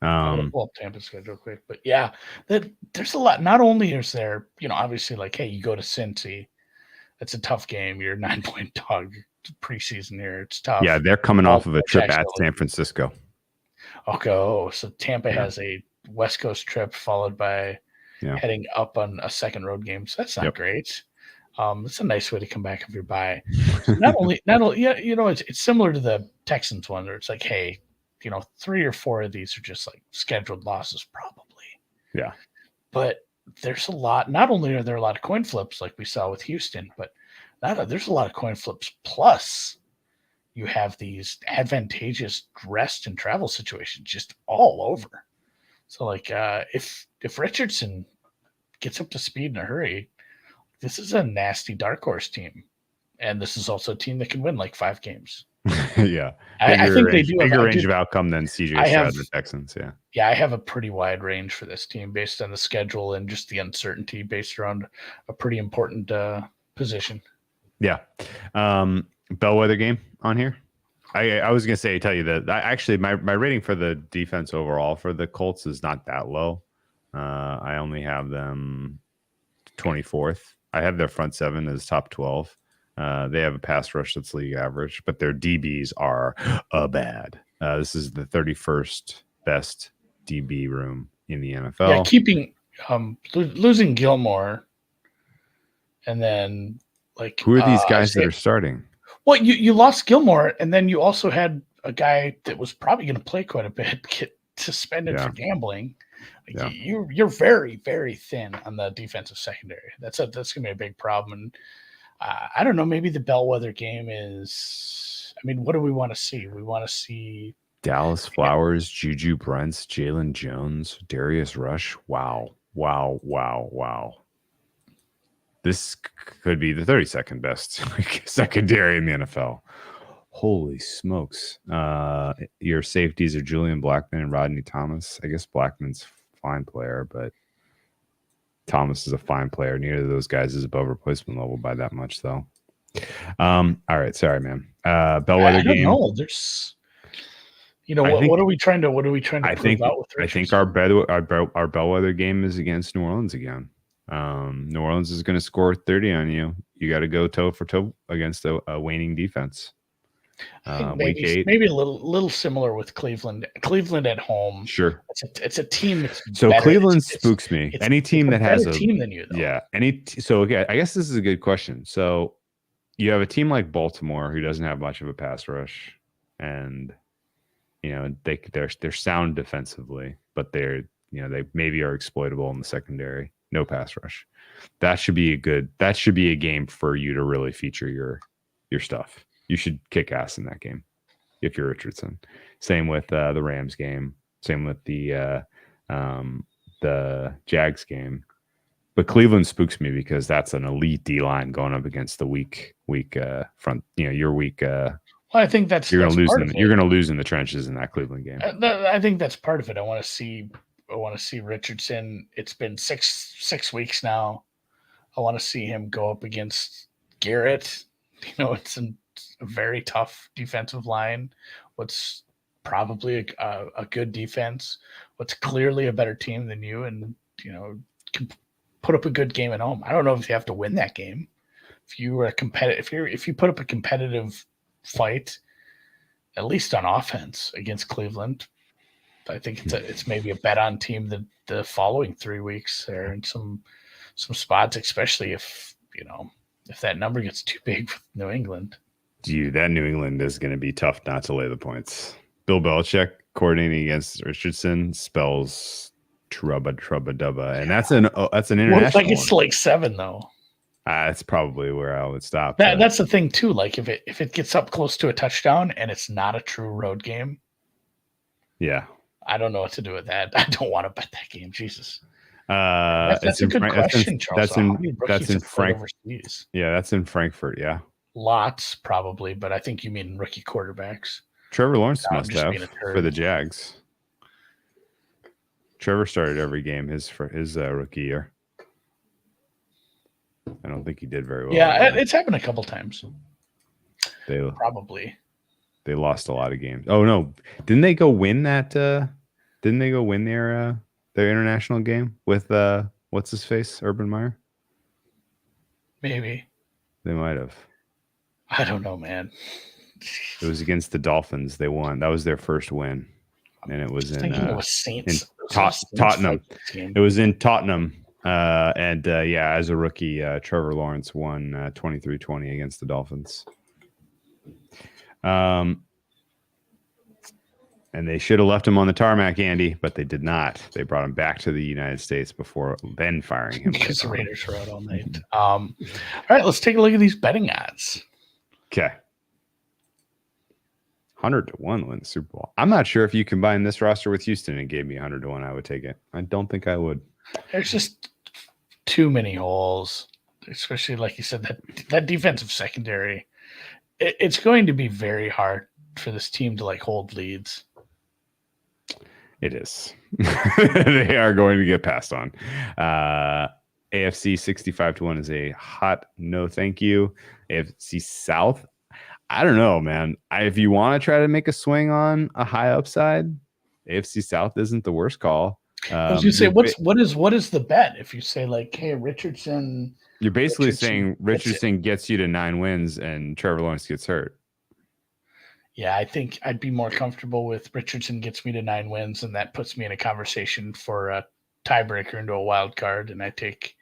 I'll pull up Tampa's schedule quick, but yeah, there's a lot. Not only is there, obviously, like, hey, you go to Cincy, it's a tough game. You're a 9-point dog preseason here. It's tough. Yeah, they're coming off of a trip at San Francisco. Okay, so Tampa has a West Coast trip followed by heading up on a second road game. So that's not great. It's a nice way to come back if you're bye. Not only, it's similar to the Texans one where it's like, hey, 3 or 4 of these are just like scheduled losses probably. Yeah. But there's a lot. Not only are there a lot of coin flips like we saw with Houston, but there's a lot of coin flips. Plus, you have these advantageous rest and travel situations just all over. So, like, if Richardson gets up to speed in a hurry, this is a nasty dark horse team, and this is also a team that can win like 5 games. Yeah, I think they do bigger range of outcome than CJ Stroud and the Texans. Yeah, I have a pretty wide range for this team based on the schedule and just the uncertainty based around a pretty important position. Yeah, bellwether game on here. I was gonna tell you that actually my rating for the defense overall for the Colts is not that low. I only have them 24th. I have their front 7 as top 12. They have a pass rush that's league average, but their DBs are bad. This is the 31st best DB room in the NFL. Yeah, keeping losing Gilmore, and then like who are these guys that are starting? Well, you lost Gilmore, and then you also had a guy that was probably going to play quite a bit get suspended for gambling. Like, you're very, very thin on the defensive secondary. That's going to be a big problem. And I don't know. Maybe the bellwether game is. I mean, what do we want to see? We want to see Dallas Flowers, Juju Brents, Jalen Jones, Darius Rush. Wow. This could be the 32nd best secondary in the NFL. Holy smokes. Your safeties are Julian Blackmon and Rodney Thomas. I guess Blackman's a fine player, but Thomas is a fine player. Neither of those guys is above replacement level by that much, though. All right. Sorry, man. Bellwether game. No, there's what are we trying to prove out with Richardson? I think our bellwether game is against New Orleans again. New Orleans is going to score 30 on you. You got to go toe for toe against a waning defense. Week 8, maybe a little similar with Cleveland. Cleveland at home, sure. It's a team that's so better. Cleveland spooks me. Any team that has a team than you, though. Yeah. So okay, I guess this is a good question. So you have a team like Baltimore who doesn't have much of a pass rush, and they're sound defensively, but they maybe are exploitable in the secondary. No pass rush. That should be a game for you to really feature your stuff. You should kick ass in that game if you're Richardson. Same with the Rams game. Same with the Jags game. But Cleveland spooks me because that's an elite D line going up against the weak front. Your weak. Well, I think you're going to lose. You're going to lose in the trenches in that Cleveland game. I think that's part of it. I want to see Richardson. It's been six weeks now. I want to see him go up against Garrett. It's a very tough defensive line. What's probably a good defense. What's clearly a better team than you, and can put up a good game at home. I don't know if you have to win that game, if you were a competitive, if you put up a competitive fight, at least on offense against Cleveland, I think it's maybe a bet on team the following 3 weeks there in some spots, especially if that number gets too big with New England. Dude, that New England is going to be tough not to lay the points. Bill Belichick coordinating against Richardson spells trubba, and that's an international. What if that gets to like 7 though? That's probably where I would stop. That's the thing too. Like if it gets up close to a touchdown and it's not a true road game, yeah, I don't know what to do with that. I don't want to bet that game. Jesus. That's a good question, Charles. That's in Frankfurt. Yeah, that's in Frankfurt. Yeah, lots probably, but I think you mean rookie quarterbacks. Trevor Lawrence must have for the Jags. Trevor started every game his rookie year. I don't think he did very well. Yeah, it's happened a couple times. They lost a lot of games. Oh no, didn't they go win that? Didn't they go win their international game with what's his face, Urban Meyer? Maybe they might have. I don't know, man. It was against the Dolphins. They won. That was their first win, and it was in Tottenham. It was in Tottenham. As a rookie, Trevor Lawrence won 23-20 against the Dolphins. And they should have left him on the tarmac, Andy, but they did not. They brought him back to the United States before then firing him. Because the Raiders were out all night. All right, let's take a look at these betting odds. Okay. 100 to 1 win the Super Bowl. I'm not sure if you combine this roster with Houston and gave me 100 to 1, I would take it. I don't think I would. There's just too many holes, especially like you said, that defensive secondary. It's going to be very hard for this team to like hold leads. It is. They are going to get passed on. AFC 65 to 1 is a hot no thank you. AFC South, I don't know, man. If you want to try to make a swing on a high upside, AFC South isn't the worst call. As you say, what is the bet? If you say like, hey, Richardson, you're basically saying Richardson gets you to 9 wins and Trevor Lawrence gets hurt. Yeah, I think I'd be more comfortable with Richardson gets me to 9 wins, and that puts me in a conversation for a tiebreaker into a wild card, and I take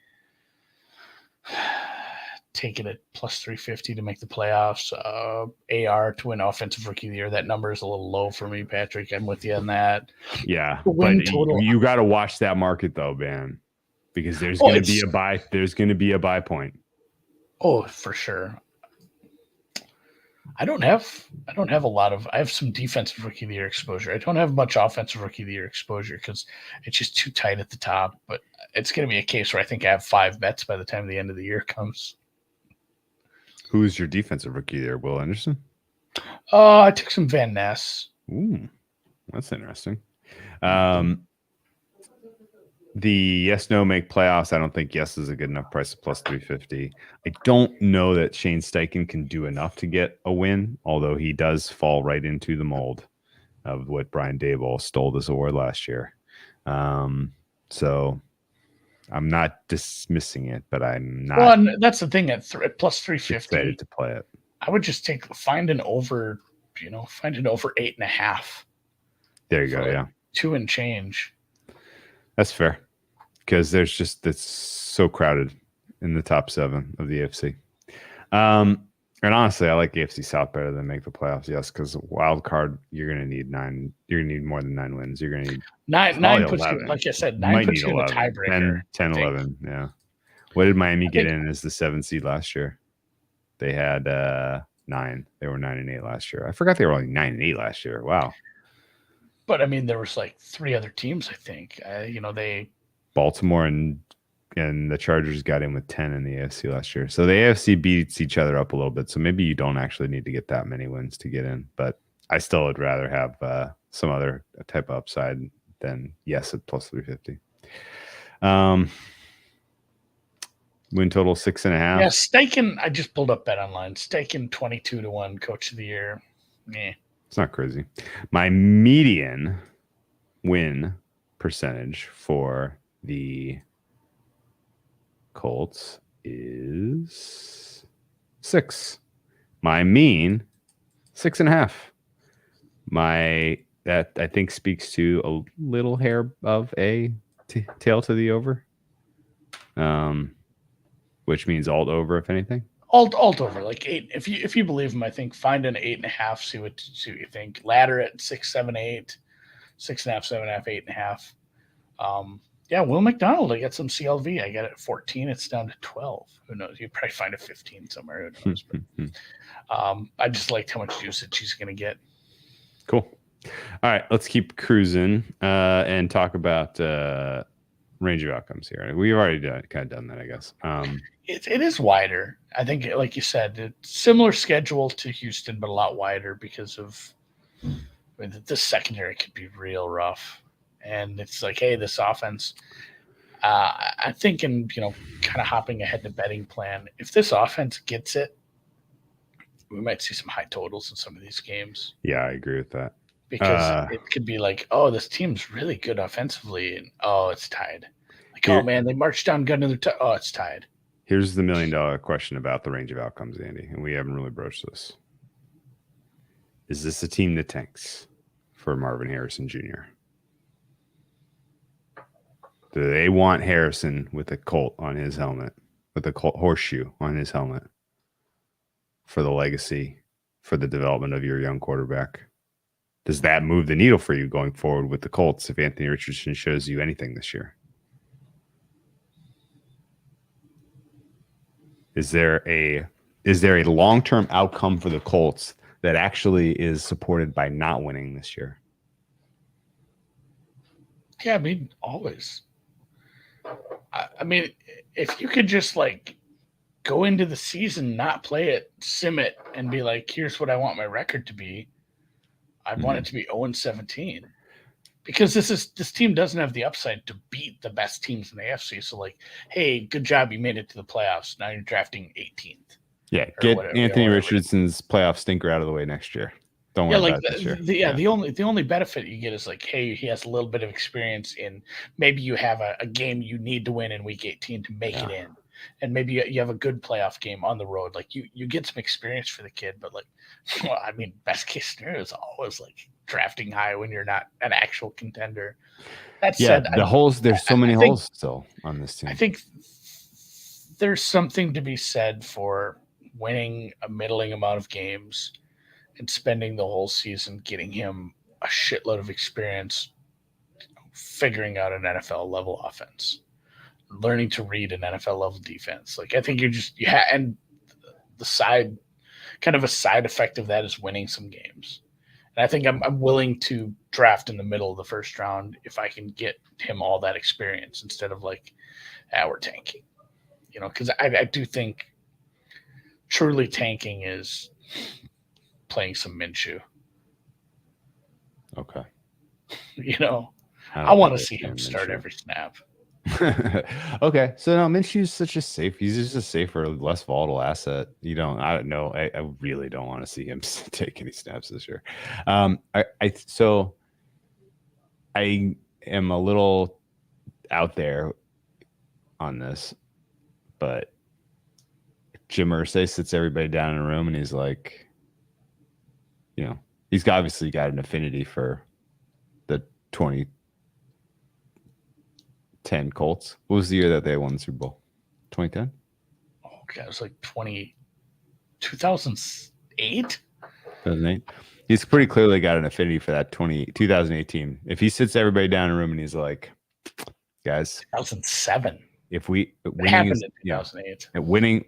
it at plus 350 to make the playoffs. AR to win Offensive Rookie of the Year. That number is a little low for me, Patrick. I'm with you on that. Yeah, but you got to watch that market though, man, because there's going to be a buy. There's going to be a buy point. Oh, for sure. I don't have a lot of. I have some Defensive Rookie of the Year exposure. I don't have much Offensive Rookie of the Year exposure because it's just too tight at the top. But it's going to be a case where I think I have 5 bets by the time the end of the year comes. Who's your Defensive Rookie there, Will Anderson? I took some Van Ness. Ooh, that's interesting. The yes, no make playoffs. I don't think yes is a good enough price of plus 350. I don't know that Shane Steichen can do enough to get a win, although he does fall right into the mold of what Brian Daboll stole this award last year. So I'm not dismissing it, but I'm not. Well, that's the thing at plus 350. Excited to play it. I would just find an over 8.5. There you go. Yeah. 2 and change. That's fair. Because it's so crowded in the top 7 of the AFC. And honestly, I like the AFC South better than make the playoffs. Yes, because wild card, you're going to need 9. You're going to need more than 9 wins. You're going to need 9 puts you, like I said, 9 puts you in the tiebreaker. 10, 11. Yeah. What did Miami get in as the 7th seed last year? They had 9. They were 9-8 last year. I forgot they were only 9-8 last year. Wow. But I mean, there was like 3 other teams. I think Baltimore and the Chargers got in with 10 in the AFC last year. So the AFC beats each other up a little bit. So maybe you don't actually need to get that many wins to get in. But I still would rather have some other type of upside than yes at plus 350. Win total 6.5. Yeah, Steichen. I just pulled up Bet Online. Steichen 22 to 1 Coach of the Year. It's not crazy. My median win percentage for the Colts is 6. My mean, 6.5. That I think speaks to a little hair of a tail to the over. Which means alt over, if anything. Alt over, like 8. If you believe him, I think find an 8.5. See what you think. Ladder at 6, 7, 8, 6.5, 7.5, 8.5. Yeah, Will McDonald. I got some CLV. I got it at 14. It's down to 12. Who knows? You probably find a 15 somewhere. Who knows? But, I just liked how much usage he's going to get. Cool. All right, let's keep cruising and talk about range of outcomes here. We've already kind of done that, I guess. It is wider. I think, like you said, it's similar schedule to Houston, but a lot wider because of the secondary could be real rough. And it's like, hey, this offense, I'm thinking, kind of hopping ahead to betting plan. If this offense gets it, we might see some high totals in some of these games. Yeah, I agree with that. Because it could be like, oh, this team's really good offensively, and oh, it's tied. Like, oh man, they marched down, got another oh, it's tied. Here's the $1 million question about the range of outcomes, Andy, and we haven't really broached this. Is this a team that tanks for Marvin Harrison Jr.? Do they want Harrison with a Colt on his helmet, with a Colt horseshoe on his helmet for the legacy, for the development of your young quarterback? Does that move the needle for you going forward with the Colts if Anthony Richardson shows you anything this year? Is there a long-term outcome for the Colts that actually is supported by not winning this year? Yeah, I mean, always. I mean, if you could just like go into the season, not play it, sim it, and be like, here's what I want my record to be. I'd want it to be 0-17 because this team doesn't have the upside to beat the best teams in the AFC. So like, hey, good job. You made it to the playoffs. Now you're drafting 18th. Yeah. Get Anthony Richardson's playoff stinker out of the way next year. Don't worry about it this year. The only benefit you get is like, hey, he has a little bit of experience in maybe you have a game you need to win in week 18 to make it in. And maybe you have a good playoff game on the road. Like you get some experience for the kid, but like, well, I mean, best case scenario is always like drafting high when you're not an actual contender. That said, there's so many holes still on this team. I think there's something to be said for winning a middling amount of games and spending the whole season getting him a shitload of experience, figuring out an NFL level offense, learning to read an NFL level defense. Like, I think and the side effect of that is winning some games. And I think I'm willing to draft in the middle of the first round if I can get him all that experience instead of like, we're tanking, because I do think truly tanking is playing some Minshew. Okay. I want to see him start every snap. Okay, so no, Minshew's he's just a safer, less volatile asset. I don't know. I really don't want to see him take any snaps this year. So I am a little out there on this, but Jim Irsay sits everybody down in a room and he's like, he's obviously got an affinity for the 2010 Colts. What was the year that they won the Super Bowl? 2010? Oh, God, it was like 2008? 2008. He's pretty clearly got an affinity for that 2018. If he sits everybody down in a room and he's like, guys, 2007. If winning happened in 2008.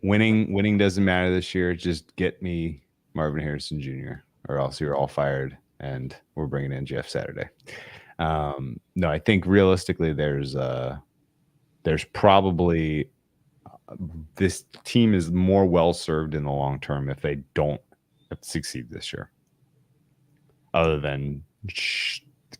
Winning doesn't matter this year. Just get me Marvin Harrison Jr. or else you're all fired and we're bringing in Jeff Saturday. No, I think realistically there's probably this team is more well served in the long term if they don't succeed this year, other than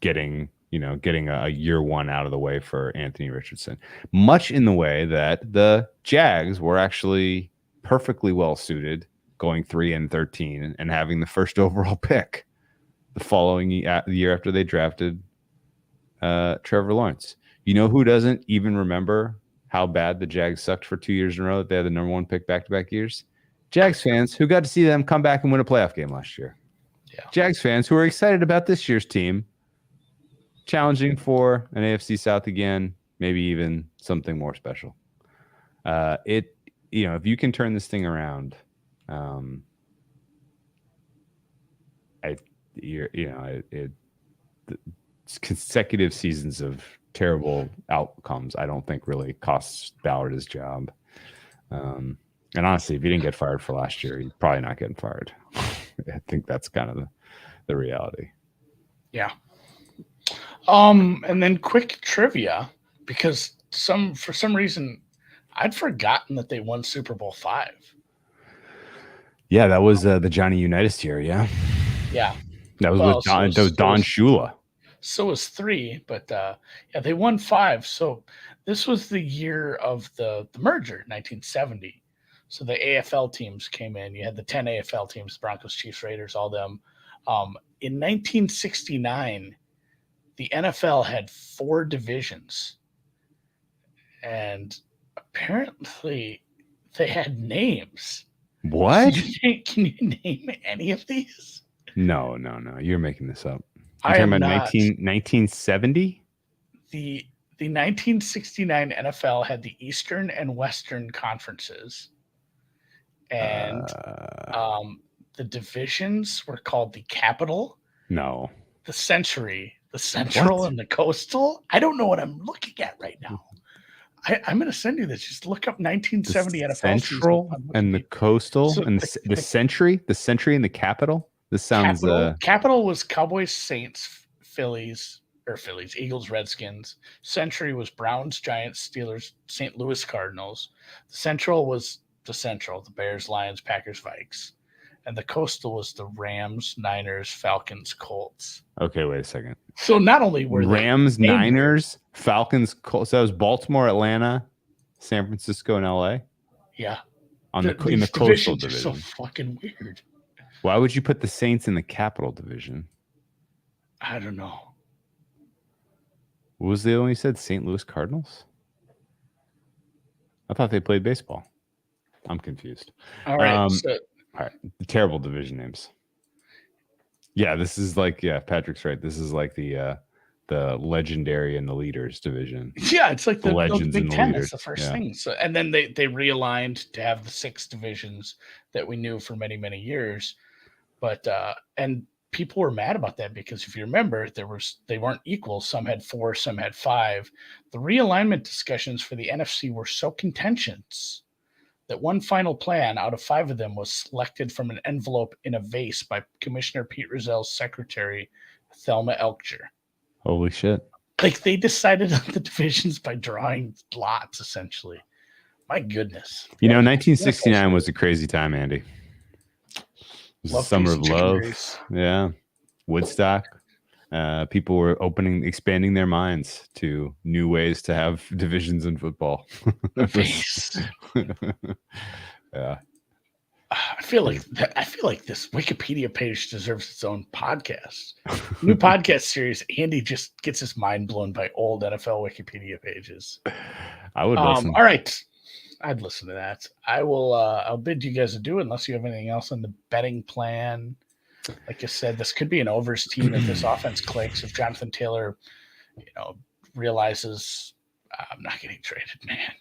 getting a year one out of the way for Anthony Richardson, much in the way that the Jags were actually perfectly well suited going 3-13 and having the first overall pick the following year after they drafted Trevor Lawrence. You know who doesn't even remember how bad the Jags sucked for 2 years in a row that they had the number one pick back-to-back years? Jags fans who got to see them come back and win a playoff game last year. Yeah. Jags fans who are excited about this year's team challenging for an AFC South again, maybe even something more special. If you can turn this thing around, consecutive seasons of terrible outcomes, I don't think really costs Ballard his job. And honestly, if he didn't get fired for last year, he's probably not getting fired. I think that's kind of the reality. Yeah. And then quick trivia, because for some reason I'd forgotten that they won Super Bowl V. Yeah, that was the Johnny Unitas year. Yeah. Yeah. That was with Don. That was Don Shula. So was 3, but they won 5. So this was the year of the merger, 1970. So the AFL teams came in. You had the 10 AFL teams: Broncos, Chiefs, Raiders, all them. In 1969, the NFL had 4 divisions, and apparently they had names. What? Can you name any of these? No. You're making this up. You're talking about 1970? The 1969 NFL had the Eastern and Western conferences. And the divisions were called the Capital. No. The Century, the Central, and the Coastal. I don't know what I'm looking at right now. I'm going to send you this. Just look up 1970 NFL Central and the Coastal, so and the Century and the Capital. This sounds. Capital was Cowboys, Saints, Eagles, Redskins. Century was Browns, Giants, Steelers, St. Louis Cardinals. The Central was the Central, the Bears, Lions, Packers, Vikes. And the Coastal was the Rams, Niners, Falcons, Colts. Okay, wait a second. So not only were Rams, Niners, Falcons, Colts. So that was Baltimore, Atlanta, San Francisco, and LA. Yeah. In the Coastal division. Are so fucking weird. Why would you put the Saints in the Capital division? I don't know. What was the other one you said? St. Louis Cardinals? I thought they played baseball. I'm confused. All right. All right. Terrible division names. Yeah, this is like, Patrick's right. This is like the legendary and the leaders division. Yeah, it's like the legends Big and the Ten. leaders. That's the first thing. So, and then they realigned to have the 6 divisions that we knew for many, many years. But and people were mad about that because if you remember, they weren't equal. Some had 4, some had 5. The realignment discussions for the NFC were so contentious that one final plan out of 5 of them was selected from an envelope in a vase by Commissioner Pete Rozell's secretary, Thelma Elkjer. Holy shit. Like, they decided on the divisions by drawing lots, essentially. My goodness. 1969 was a crazy time, Andy. It was the summer of love. Yeah. Woodstock. People were expanding their minds to new ways to have divisions in football. Yeah. I feel like this Wikipedia page deserves its own podcast. New podcast series. Andy just gets his mind blown by old NFL Wikipedia pages. I would listen. All right. I'd listen to that. I will. I'll bid you guys adieu unless you have anything else on the betting plan. Like I said, this could be an overs team if this offense clicks. If Jonathan Taylor, realizes I'm not getting traded, man.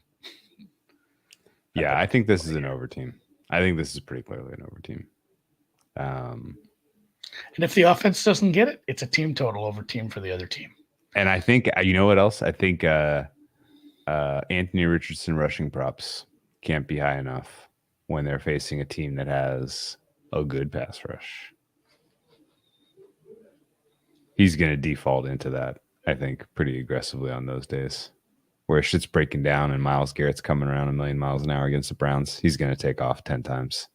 Yeah, I think this is an over team. I think this is pretty clearly an over team. And if the offense doesn't get it, it's a team total over team for the other team. And I think, you know what else? I think Anthony Richardson rushing props can't be high enough when they're facing a team that has a good pass rush. He's going to default into that, I think, pretty aggressively on those days. Where shit's breaking down and Myles Garrett's coming around 1,000,000 miles an hour against the Browns. He's going to take off 10 times.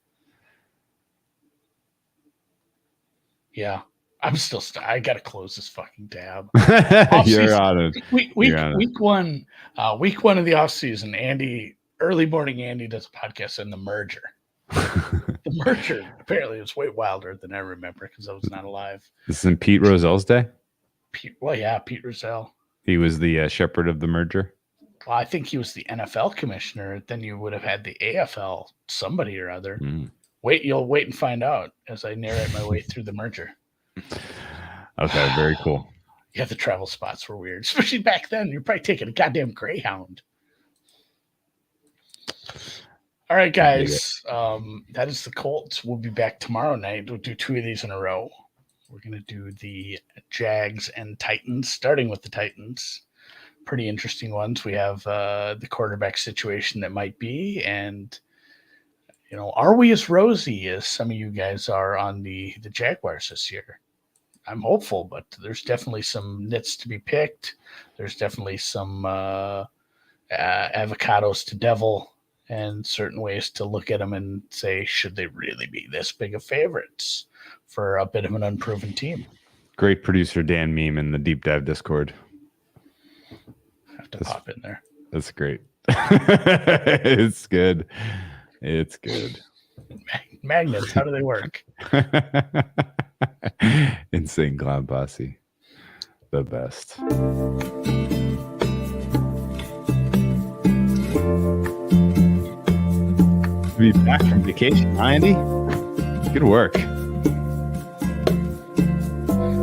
Yeah. I'm still I got to close this fucking tab. You're on it. Week one of the offseason, Andy, early morning Andy does a podcast on the merger. The merger apparently was way wilder than I remember because I was not alive. This is in Pete Rozell's day? Pete Rozell. He was the shepherd of the merger? Well, I think he was the NFL commissioner. Then you would have had the AFL, somebody or other. You'll wait and find out as I narrate my way through the merger. Okay, very cool. Yeah, the travel spots were weird, especially back then. You're probably taking a goddamn Greyhound. All right, guys. That is the Colts. We'll be back tomorrow night. We'll do 2 of these in a row. We're going to do the Jags and Titans, starting with the Titans. Pretty interesting ones. We have the quarterback situation that might be, and are we as rosy as some of you guys are on the Jaguars this year? I'm hopeful, but there's definitely some nits to be picked. There's definitely some avocados to devil, and certain ways to look at them and say, should they really be this big of favorites for a bit of an unproven team? Great producer Dan Meme in the Deep Dive Discord. Have to pop in there. That's great. It's good. It's good. Magnets, how do they work? Insane Clown Posse. The best. Be back from vacation, huh, Andy? Good work.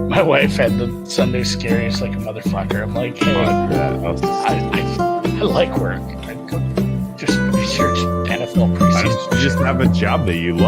My wife had the Sunday scaries like a motherfucker. I'm like, hey, I like work. I just research NFL preseason. You just have a job that you love.